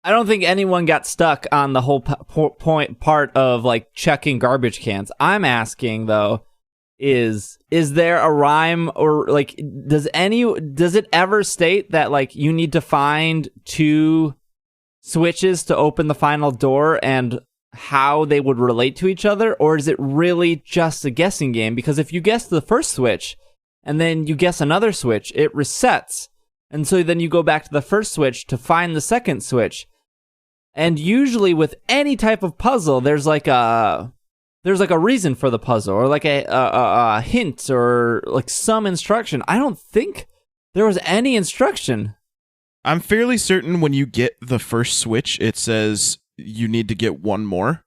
I don't think anyone got stuck on the whole part of like checking garbage cans. I'm asking though, is there a rhyme or like does it ever state that like you need to find 2 switches to open the final door and how they would relate to each other, or is it really just a guessing game? Because if you guess the first switch and then you guess another switch, it resets. And so then you go back to the first switch to find the second switch. And usually with any type of puzzle, there's like a reason for the puzzle or like a hint or like some instruction. I don't think there was any instruction. I'm fairly certain when you get the first switch, it says you need to get one more.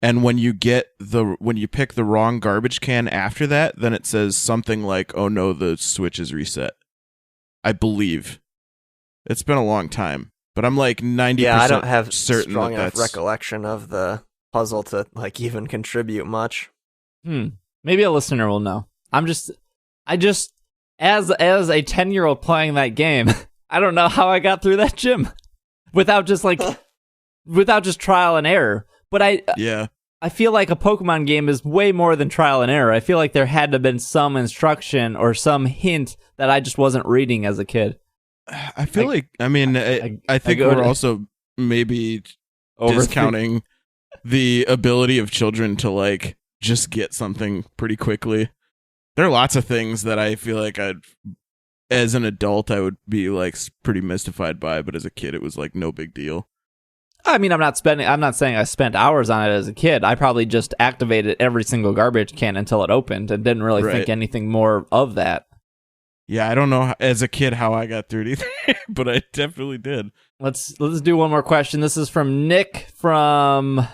And when you pick the wrong garbage can after that, then it says something like, oh no, the switch is reset. I believe. It's been a long time, but I'm like 90% Yeah, I don't have certain strong that enough that's recollection of the puzzle to like even contribute much. Maybe a listener will know. I just as a 10-year-old playing that game, I don't know how I got through that gym without just trial and error. But I feel like a Pokemon game is way more than trial and error. I feel like there had to have been some instruction or some hint that I just wasn't reading as a kid. I feel I think we're also maybe discounting the ability of children to like just get something pretty quickly. There are lots of things that I feel like as an adult I would be like pretty mystified by, but as a kid it was like no big deal. I mean, I'm not saying I spent hours on it as a kid. I probably just activated every single garbage can until it opened and didn't really think anything more of that. Yeah, I don't know as a kid how I got through it either, but I definitely did. Let's do one more question. This is from Nick from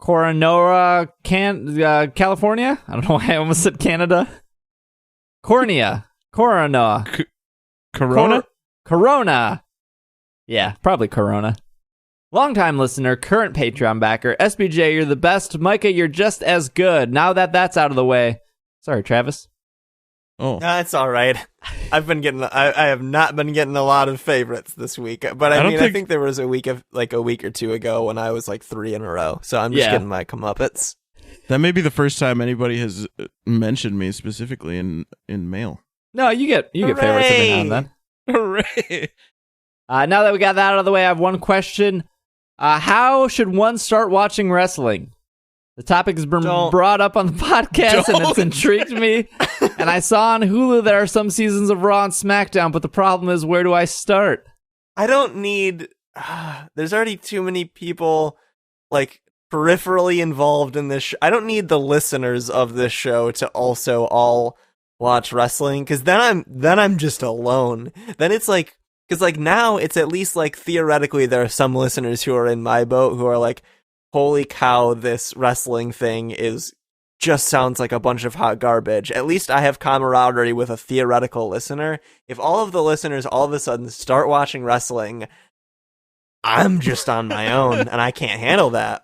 Coronora, California. I don't know why I almost said Canada. Corona. Corona. Yeah, probably Corona. Longtime listener, current Patreon backer. SBJ, you're the best. Micah, you're just as good. Now that that's out of the way. Sorry, Travis. Oh, That's all right. I have not been getting a lot of favorites this week, but I think there was a week or two ago when I was like 3 in a row. So I'm just getting my comeuppance. that may be the first time anybody has mentioned me specifically in mail. No, you get favorites every now and then. Hooray! Now that we got that out of the way, I have one question. How should one start watching wrestling? The topic has been brought up on the podcast, and it's intrigued me. And I saw on Hulu there are some seasons of Raw and SmackDown, but the problem is, where do I start? I don't need... there's already too many people, like, peripherally involved in this I don't need the listeners of this show to also all watch wrestling, because then I'm just alone. Then it's like, because like now it's at least like theoretically there are some listeners who are in my boat who are like, holy cow, this wrestling thing just sounds like a bunch of hot garbage. At least I have camaraderie with a theoretical listener. If all of the listeners all of a sudden start watching wrestling, I'm just on my own, and I can't handle that.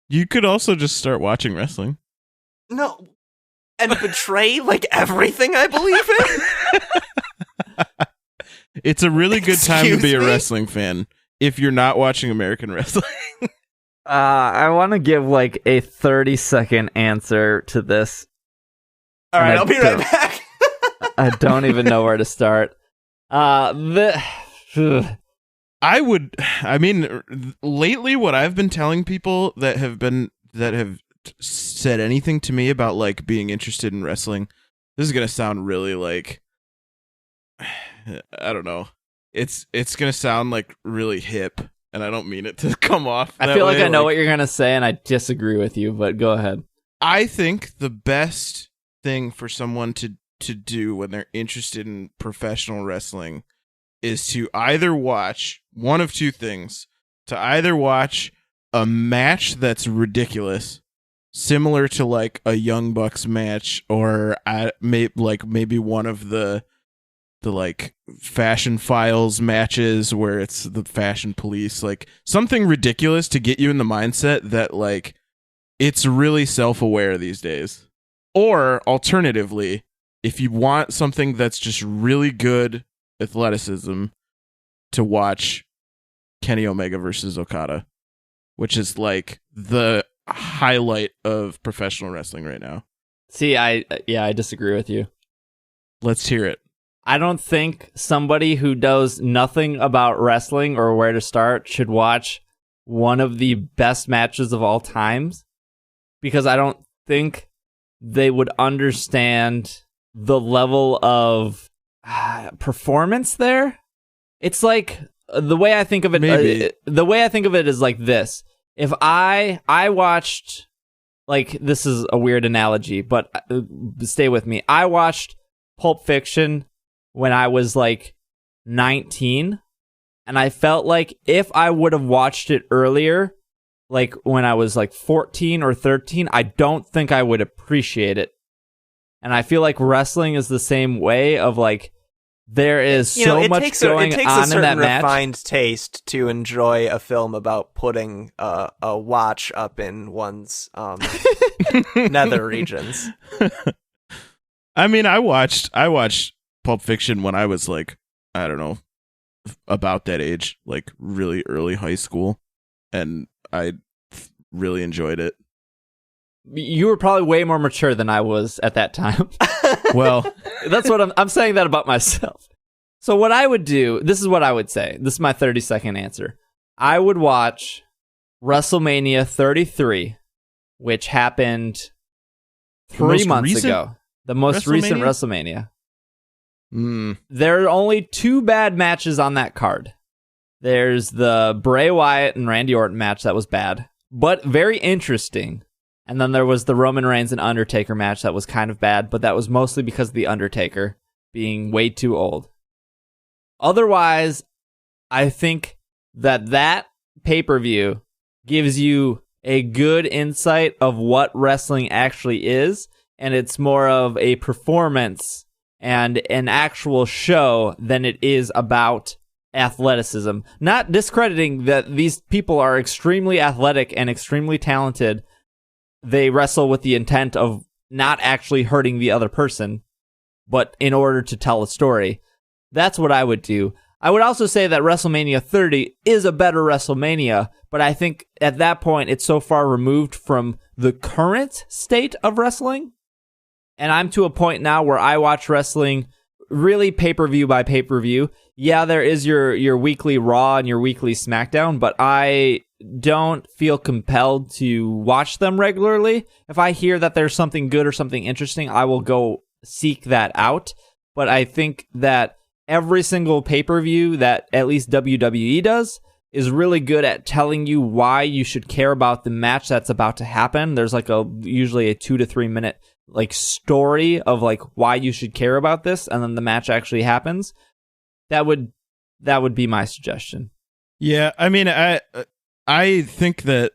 You could also just start watching wrestling. No. And betray, like, everything I believe in? It's a really good time to be a me? wrestling fan if you're not watching American wrestling. I want to give like a 30-second answer to this. All right, I'll be right back. I don't even know where to start. Lately what I've been telling people that have said anything to me about like being interested in wrestling, this is going to sound really like, I don't know. It's going to sound like really hip, and I don't mean it to come off that I feel like way. I know what you're going to say, and I disagree with you, but go ahead. I think the best thing for someone to do when they're interested in professional wrestling is to either watch one of two things. To either watch a match that's ridiculous, similar to like a Young Bucks match, or maybe one of the like Fashion Files matches where it's the Fashion Police, like something ridiculous to get you in the mindset that like it's really self-aware these days. Or alternatively, if you want something that's just really good athleticism, to watch Kenny Omega versus Okada, which is like the highlight of professional wrestling right now. See, I disagree with you. Let's hear it. I don't think somebody who knows nothing about wrestling or where to start should watch one of the best matches of all times, because I don't think they would understand the level of performance there. It's like the way I think of it. The way I think of it is like this: if I watched, like, this is a weird analogy, but stay with me. I watched Pulp Fiction when I was like 19, and I felt like if I would have watched it earlier, like when I was like 14 or 13, I don't think I would appreciate it. And I feel like wrestling is the same way, of like, there is so much going on in that match. Refined taste to enjoy a film about putting a watch up in one's nether regions. I mean, I watched Pulp Fiction when I was like, I don't know, about that age, like really early high school, and I really enjoyed it. You were probably way more mature than I was at that time. Well, that's what I'm saying that about myself. So what I would do, this is what I would say. This is my 30-second answer. I would watch WrestleMania 33, which happened 3 months ago. The most recent WrestleMania. There are only two bad matches on that card. There's the Bray Wyatt and Randy Orton match that was bad, but very interesting. And then there was the Roman Reigns and Undertaker match that was kind of bad, but that was mostly because of the Undertaker being way too old. Otherwise, I think that pay-per-view gives you a good insight of what wrestling actually is, and it's more of a performance and an actual show than it is about athleticism. Not discrediting that these people are extremely athletic and extremely talented. They wrestle with the intent of not actually hurting the other person, but in order to tell a story. That's what I would do. I would also say that WrestleMania 30 is a better WrestleMania, but I think at that point it's so far removed from the current state of wrestling. And I'm to a point now where I watch wrestling really pay-per-view by pay-per-view. Yeah, there is your weekly Raw and your weekly SmackDown, but I don't feel compelled to watch them regularly. If I hear that there's something good or something interesting, I will go seek that out. But I think that every single pay-per-view that at least WWE does is really good at telling you why you should care about the match that's about to happen. There's like usually a 2 to 3 minute like story of like why you should care about this, and then the match actually happens. That would be my suggestion. Yeah, I mean, I think that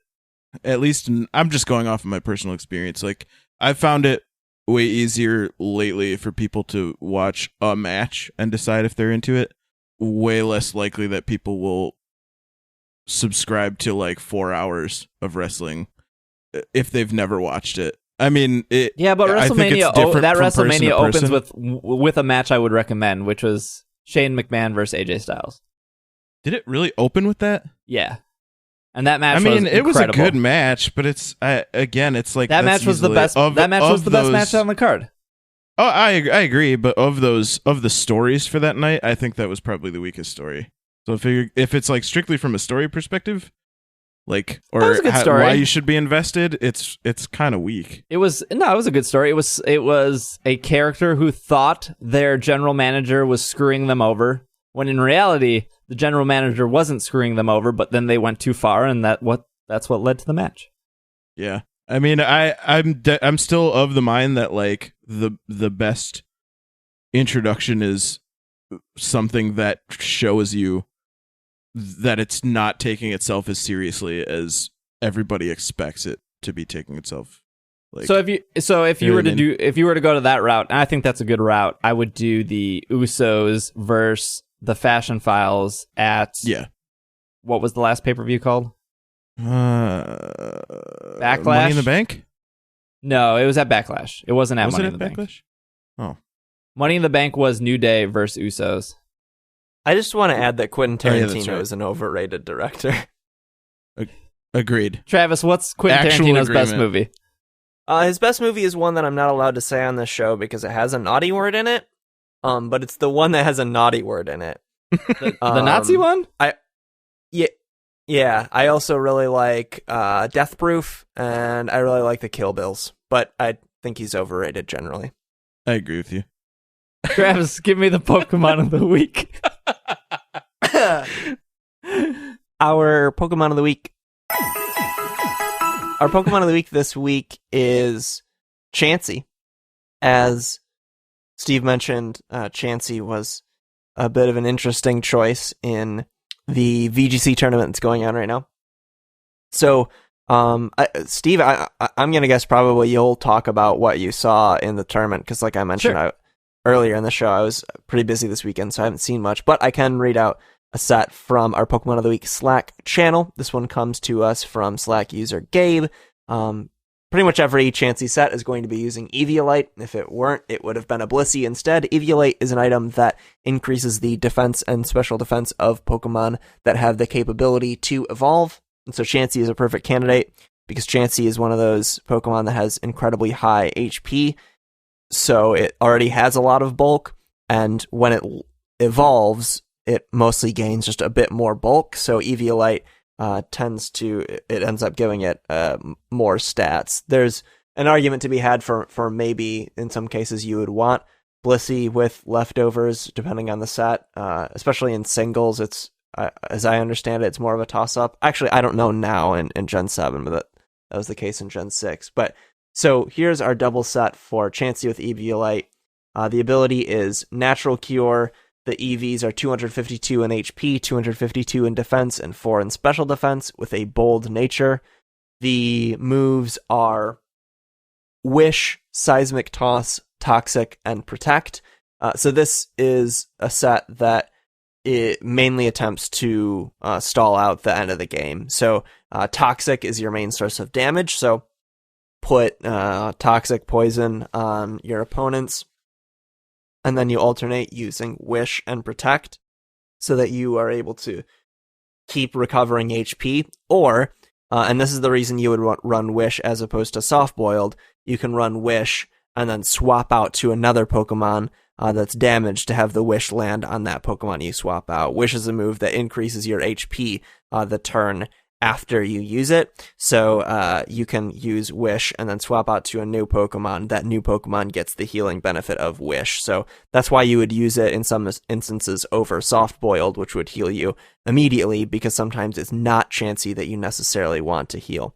at least I'm just going off of my personal experience. Like, I found it way easier lately for people to watch a match and decide if they're into it. Way less likely that people will subscribe to like 4 hours of wrestling if they've never watched it. I mean, but WrestleMania WrestleMania opens with a match I would recommend, which was Shane McMahon versus AJ Styles. Did it really open with that? Yeah. And that match it was a good match, but it's like that match was the best. That match was the best match on the card. Oh, I agree, but of the stories for that night, I think that was probably the weakest story. So if it's like strictly from a story perspective, like, or why you should be invested, it's kind of weak. It was a good story. It was a character who thought their general manager was screwing them over, when in reality the general manager wasn't screwing them over, but then they went too far, and that's what led to the match. Yeah. I mean, I'm still of the mind that like the best introduction is something that shows you that it's not taking itself as seriously as everybody expects it to be taking itself. Like, if you were to go to that route, and I think that's a good route, I would do the Usos versus the Fashion Files at what was the last pay-per-view called? Backlash? Money in the Bank? No, it was at Backlash. It wasn't at Money in the Bank. Backlash? Oh. Money in the Bank was New Day versus Usos. I just want to add that Quentin Tarantino is an overrated director. Agreed. Travis, what's Quentin Tarantino's best movie? His best movie is one that I'm not allowed to say on this show because it has a naughty word in it. But it's the one that has a naughty word in it. The Nazi one? Yeah. I also really like Death Proof, and I really like the Kill Bills. But I think he's overrated generally. I agree with you. Travis, give me the Pokemon of the week. Our Pokemon of the week. Our Pokemon of the week this week is Chansey. As Steve mentioned, Chansey was a bit of an interesting choice in the VGC tournament that's going on right now. So, Steve, I'm going to guess probably you'll talk about what you saw in the tournament, because like I mentioned earlier in the show, I was pretty busy this weekend, so I haven't seen much, but I can read out a set from our Pokemon of the Week Slack channel. This one comes to us from Slack user Gabe. Pretty much every Chansey set is going to be using Eviolite. If it weren't, it would have been a Blissey instead. Eviolite is an item that increases the defense and special defense of Pokemon that have the capability to evolve. And so Chansey is a perfect candidate because Chansey is one of those Pokemon that has incredibly high HP. So it already has a lot of bulk, and when it evolves, it mostly gains just a bit more bulk. So Eviolite ends up giving it more stats. There's an argument to be had for maybe in some cases you would want Blissey with leftovers depending on the set, especially in singles. It's as I understand it, it's more of a toss-up. Actually, I don't know now in Gen 7, but that was the case in Gen 6. But so here's our double set for Chansey with Eviolite. The ability is Natural Cure. The EVs are 252 in HP, 252 in defense, and 4 in special defense with a bold nature. The moves are Wish, Seismic Toss, Toxic, and Protect. So this is a set that it mainly attempts to stall out the end of the game. So Toxic is your main source of damage, so put Toxic Poison on your opponents, and then you alternate using Wish and Protect so that you are able to keep recovering HP. Or, and this is the reason you would run Wish as opposed to Soft Boiled, you can run Wish and then swap out to another Pokemon that's damaged to have the Wish land on that Pokemon you swap out. Wish is a move that increases your HP the turn after you use it. So you can use Wish and then swap out to a new Pokemon. That new Pokemon gets the healing benefit of Wish. So that's why you would use it in some instances over Soft Boiled, which would heal you immediately, because sometimes it's not Chansey that you necessarily want to heal.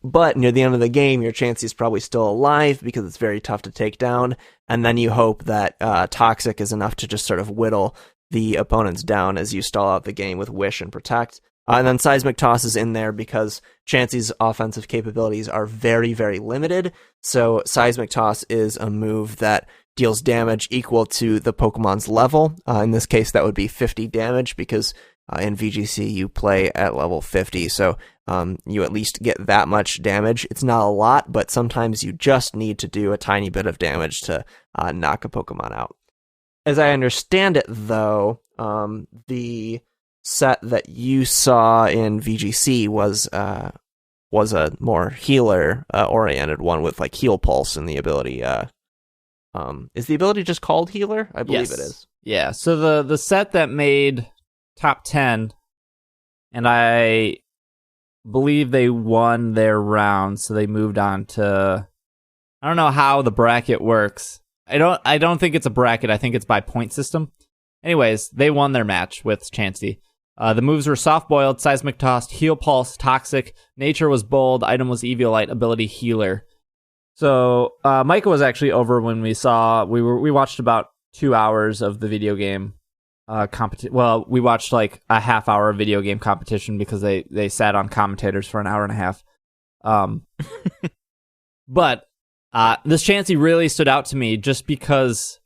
But near the end of the game, your Chansey is probably still alive because it's very tough to take down, and then you hope that Toxic is enough to just sort of whittle the opponents down as you stall out the game with Wish and Protect. And then Seismic Toss is in there because Chansey's offensive capabilities are very, very limited. So Seismic Toss is a move that deals damage equal to the Pokemon's level. In this case, that would be 50 damage because in VGC you play at level 50. So you at least get that much damage. It's not a lot, but sometimes you just need to do a tiny bit of damage to knock a Pokemon out. As I understand it, though, the set that you saw in VGC was a more healer oriented one with like Heal Pulse and the ability. Is the ability just called Healer? I believe it is. Yeah. So the set that made top 10, and I believe they won their round, so they moved on to. I don't know how the bracket works. I don't think it's a bracket. I think it's by point system. Anyways, they won their match with Chansey. The moves were Soft Boiled, Seismic Toss, Heal Pulse, Toxic, Nature was Bold, Item was Eviolite, Ability Healer. So Micah was actually over when we watched about 2 hours of the video game competition. Well, we watched like a half hour video game competition because they sat on commentators for an hour and a half. But this Chansey really stood out to me just because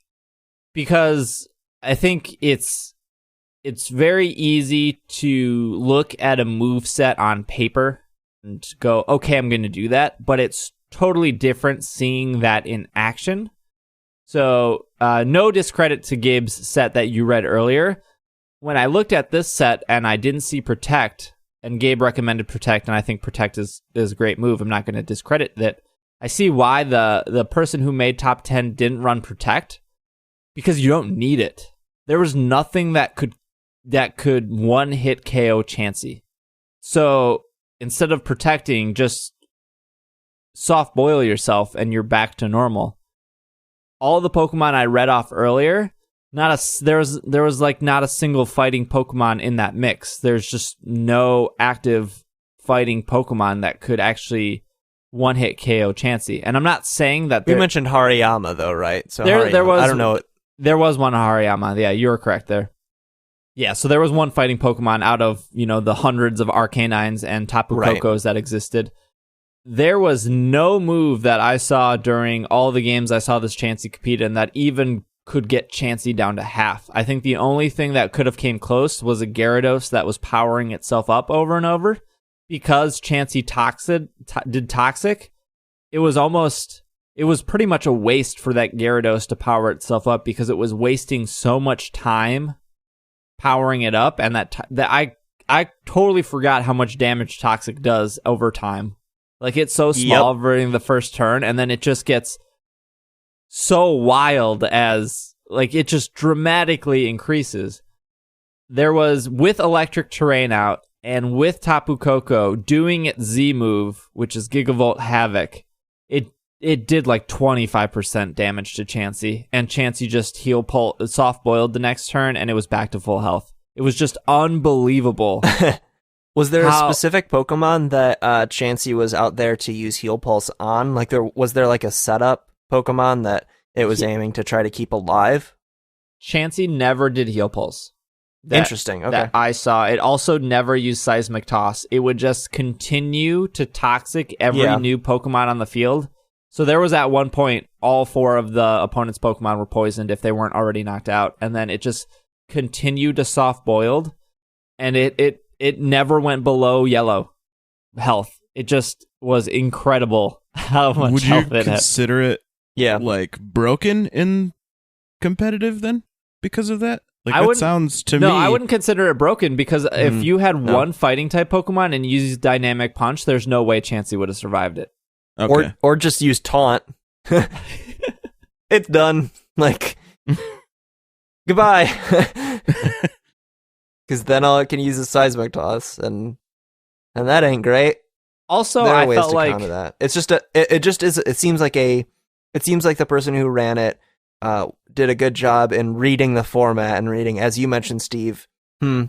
I think it's very easy to look at a move set on paper and go, okay, I'm going to do that. But it's totally different seeing that in action. So no discredit to Gabe's set that you read earlier. When I looked at this set and I didn't see Protect, and Gabe recommended Protect, and I think Protect is a great move. I'm not going to discredit that. I see why the person who made top 10 didn't run Protect, because you don't need it. There was nothing that could one-hit KO Chansey. So instead of protecting, just soft boil yourself and you're back to normal. All the Pokemon I read off earlier, there was like not a single fighting Pokemon in that mix. There's just no active fighting Pokemon that could actually one-hit KO Chansey. And I'm not saying that we mentioned Hariyama though, right? So there was, I don't know. There was one Hariyama. Yeah, you were correct there. Yeah, so there was one fighting Pokemon out of, the hundreds of Arcanines and Tapu Kokos that existed. There was no move that I saw during all the games I saw this Chansey compete in that even could get Chansey down to half. I think the only thing that could have came close was a Gyarados that was powering itself up over and over. Because Chansey did Toxic, it was pretty much a waste for that Gyarados to power itself up because it was wasting so much time powering it up, and that I totally forgot how much damage Toxic does over time. Like, it's so small during the first turn, and then it just gets so wild as, like, it just dramatically increases. There was, with Electric Terrain out, and with Tapu Koko doing its Z move, which is Gigavolt Havoc, it did like 25% damage to Chansey, and Chansey just soft boiled the next turn, and it was back to full health. It was just unbelievable. Was there a specific Pokemon that Chansey was out there to use Heal Pulse on? Like, was there like a setup Pokemon that it was aiming to try to keep alive? Chansey never did Heal Pulse. Interesting. Okay. That I saw. It also never used Seismic Toss. It would just continue to Toxic every new Pokemon on the field. So there was at one point, all 4 of the opponent's Pokemon were poisoned if they weren't already knocked out. And then it just continued to soft boiled. And it never went below yellow health. It just was incredible how much health it had. Would you consider it like broken in competitive then because of that? Like, that sounds to me... No, I wouldn't consider it broken because if you had one fighting type Pokemon and used Dynamic Punch, there's no way Chansey would have survived it. Okay. Or just use Taunt. It's done. Like, goodbye. Because then all it can use is Seismic Toss, and and that ain't great. Also, There are I ways felt to like counter that. It's just it seems like the person who ran it did a good job in reading the format and reading, as you mentioned, Steve.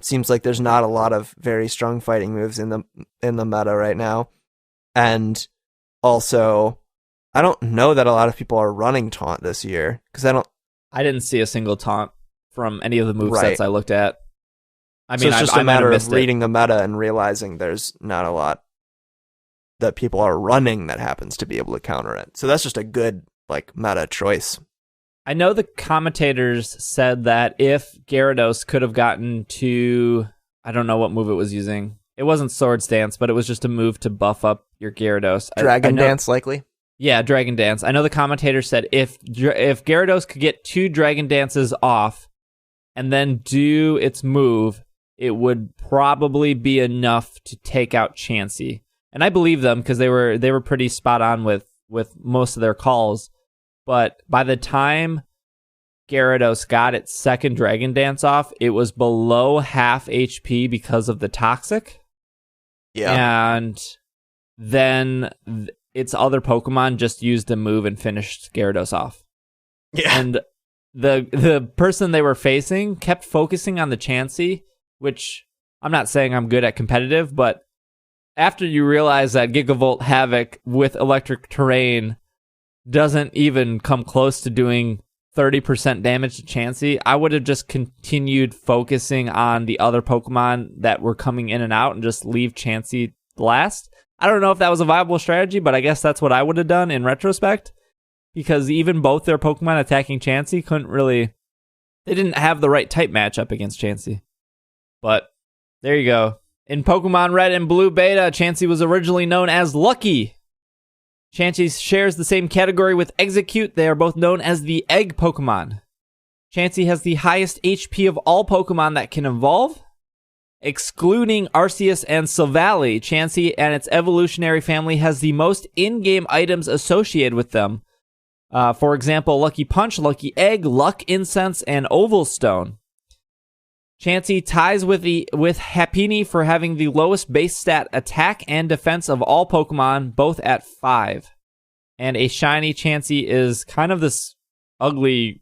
Seems like there's not a lot of very strong fighting moves in the meta right now, and also, I don't know that a lot of people are running taunt this year because I didn't see a single taunt from any of the movesets Right. I looked at. I So mean, it's just I a might have matter missed of it. reading the meta and realizing there's not a lot that people are running that happens to be able to counter it. So that's just a good meta choice. I know the commentators said that if Gyarados could have gotten to, I don't know what move it was using. It wasn't Swords Dance, but it was just a move to buff up your Gyarados. Dragon I know, Dance, likely. Yeah, Dragon Dance. I know the commentator said if Gyarados could get 2 Dragon Dances off and then do its move, it would probably be enough to take out Chansey. And I believe them because they were pretty spot on with most of their calls. But by the time Gyarados got its second Dragon Dance off, it was below half HP because of the Toxic. Yeah. And then its other Pokemon just used a move and finished Gyarados off. Yeah. And the person they were facing kept focusing on the Chansey, which I'm not saying I'm good at competitive, but after you realize that Gigavolt Havoc with electric terrain doesn't even come close to doing 30% damage to Chansey, I would have just continued focusing on the other Pokemon that were coming in and out and just leave Chansey last. I don't know if that was a viable strategy, but I guess that's what I would have done in retrospect, because even both their Pokemon attacking Chansey they didn't have the right type matchup against Chansey. But there you go. In Pokemon Red and Blue Beta, Chansey was originally known as Lucky. Chansey shares the same category with Execute. They are both known as the Egg Pokemon. Chansey has the highest HP of all Pokemon that can evolve. Excluding Arceus and Silvally, Chansey and its evolutionary family has the most in-game items associated with them. For example, Lucky Punch, Lucky Egg, Luck Incense, and Oval Stone. Chansey ties with Happiny for having the lowest base stat attack and defense of all Pokemon, both at 5. And a shiny Chansey is kind of this ugly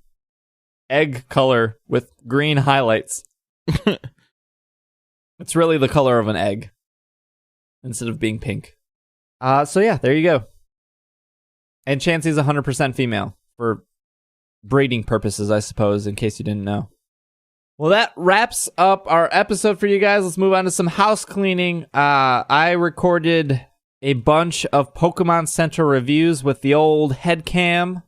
egg color with green highlights. It's really the color of an egg instead of being pink. So yeah, there you go. And Chansey's 100% female for breeding purposes, I suppose, in case you didn't know. Well, that wraps up our episode for you guys. Let's move on to some house cleaning. I recorded a bunch of Pokemon Center reviews with the old headcam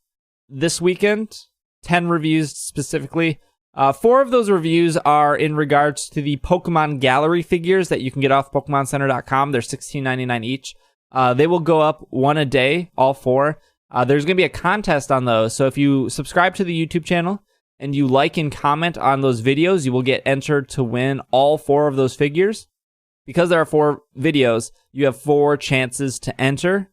this weekend. 10 reviews specifically. 4 of those reviews are in regards to the Pokemon Gallery figures that you can get off PokemonCenter.com. They're $16.99 each. They will go up one a day, all 4. There's going to be a contest on those. So if you subscribe to the YouTube channel and you like and comment on those videos, you will get entered to win all 4 of those figures. Because there are 4 videos, you have 4 chances to enter.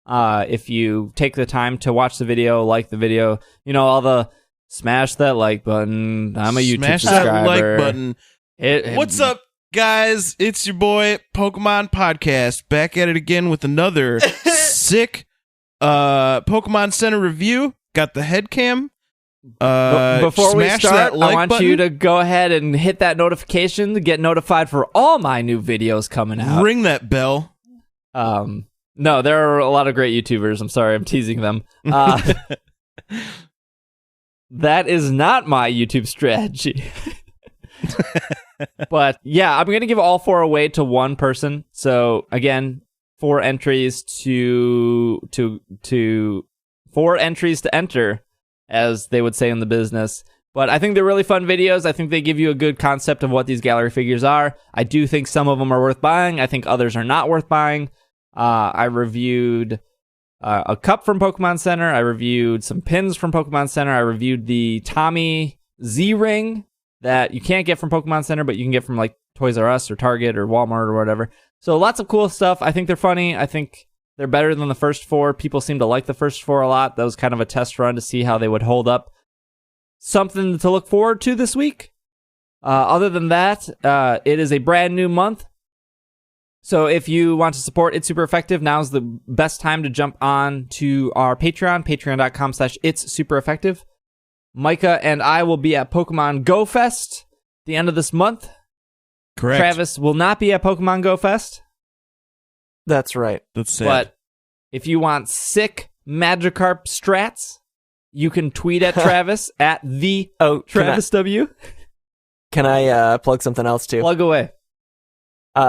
If you take the time to watch the video, like the video, all the smash that like button. I'm a YouTube subscriber. Smash that like button. What's up, guys? It's your boy, Pokemon Podcast, back at it again with another sick Pokemon Center review. Got the headcam. Before we start, like I want button. you to go ahead and hit that notification to get notified for all my new videos coming out. Ring that bell. No, there are a lot of great YouTubers. I'm sorry, I'm teasing them. That is not my YouTube strategy. But yeah, I'm going to give all 4 away to one person. So again, 4 entries to 4 entries to enter, as they would say in the business. But I think they're really fun videos. I think they give you a good concept of what these gallery figures are. I do think some of them are worth buying. I think others are not worth buying. I reviewed a cup from Pokemon Center. I reviewed some pins from Pokemon Center. I reviewed the Tommy Z-Ring that you can't get from Pokemon Center, but you can get from like Toys R Us or Target or Walmart or whatever. So lots of cool stuff. I think they're funny. I think they're better than the first 4. People seem to like the first 4 a lot. That was kind of a test run to see how they would hold up. Something to look forward to this week. Other than that, it is a brand new month. So if you want to support It's Super Effective, now's the best time to jump on to our Patreon, patreon.com/It's Super Effective. Micah and I will be at Pokemon Go Fest the end of this month. Correct. Travis will not be at Pokemon Go Fest. That's right. That's sad. But if you want sick Magikarp strats, you can tweet at Travis at the Travis W. Can I plug something else too? Plug away.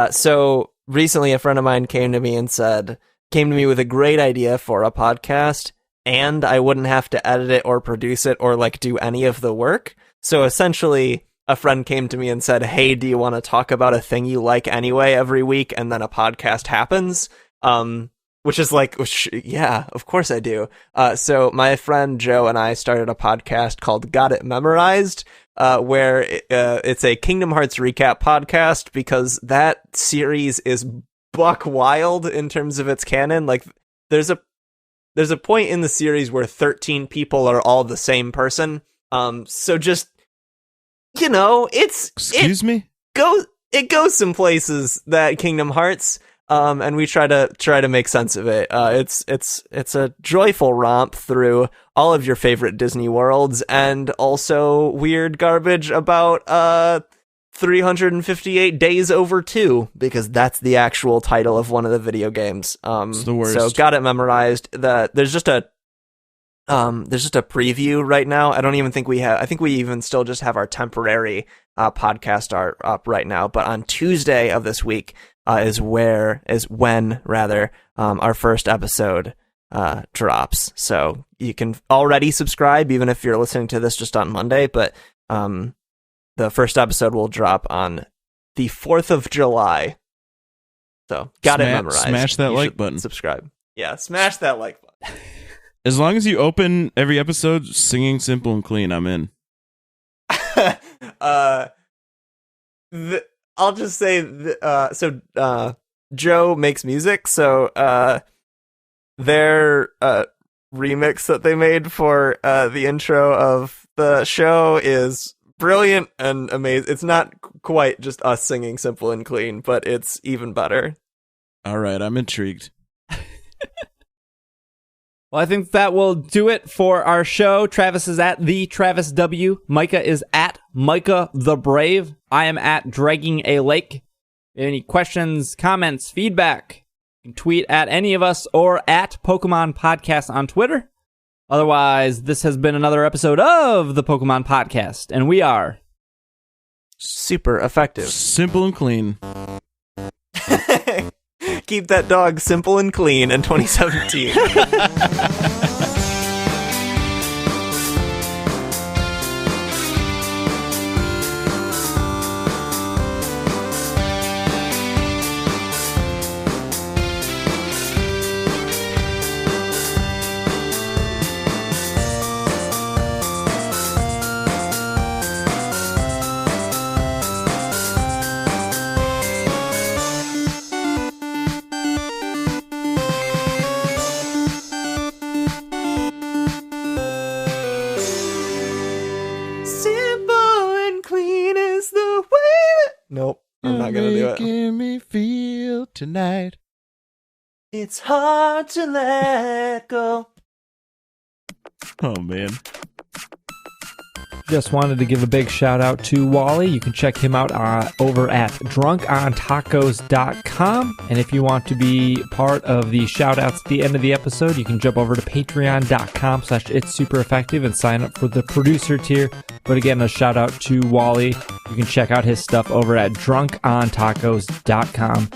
So recently a friend of mine came to me with a great idea for a podcast, and I wouldn't have to edit it or produce it or like do any of the work. So essentially a friend came to me and said, hey, do you want to talk about a thing you like anyway every week? And then a podcast happens. Which is like, yeah, of course I do. So my friend Joe and I started a podcast called Got It Memorized, where it's a Kingdom Hearts recap podcast, because that series is buck wild in terms of its canon. Like, there's a point in the series where 13 people are all the same person. So just, you know, it goes some places, that Kingdom Hearts. And we try to make sense of it. It's a joyful romp through all of your favorite Disney worlds, and also weird garbage about 358 Days Over 2, because that's the actual title of one of the video games. It's the worst. So Got It Memorized. There's just a preview right now. I don't even think we have. I think we even still just have our temporary podcast art up right now. But on Tuesday of this week is when our first episode drops. So you can already subscribe, even if you're listening to this just on Monday. But the first episode will drop on the 4th of July. So Got It Memorized. Smash that like button. Subscribe. Yeah, smash that like button. As long as you open every episode singing Simple and Clean, I'm in. I'll just say, Joe makes music, so their remix that they made for the intro of the show is brilliant and amazing. It's not quite just us singing Simple and Clean, but it's even better. All right, I'm intrigued. Well, I think that will do it for our show. Travis is at the Travis W. Micah is at Micah the Brave. I am at Dragging a Lake. Any questions, comments, feedback, you can tweet at any of us or at Pokemon Podcast on Twitter. Otherwise, this has been another episode of the Pokemon Podcast, and we are super effective. Simple and clean. Keep that dog simple and clean in 2017. Nope, I'm not gonna do it. Making me feel tonight. It's hard to let go. Oh man. Just wanted to give a big shout out to Wally. You can check him out over at drunkontacos.com. And if you want to be part of the shout outs at the end of the episode, you can jump over to patreon.com/itssupereffective and sign up for the producer tier. But again, a shout out to Wally. You can check out his stuff over at drunkontacos.com.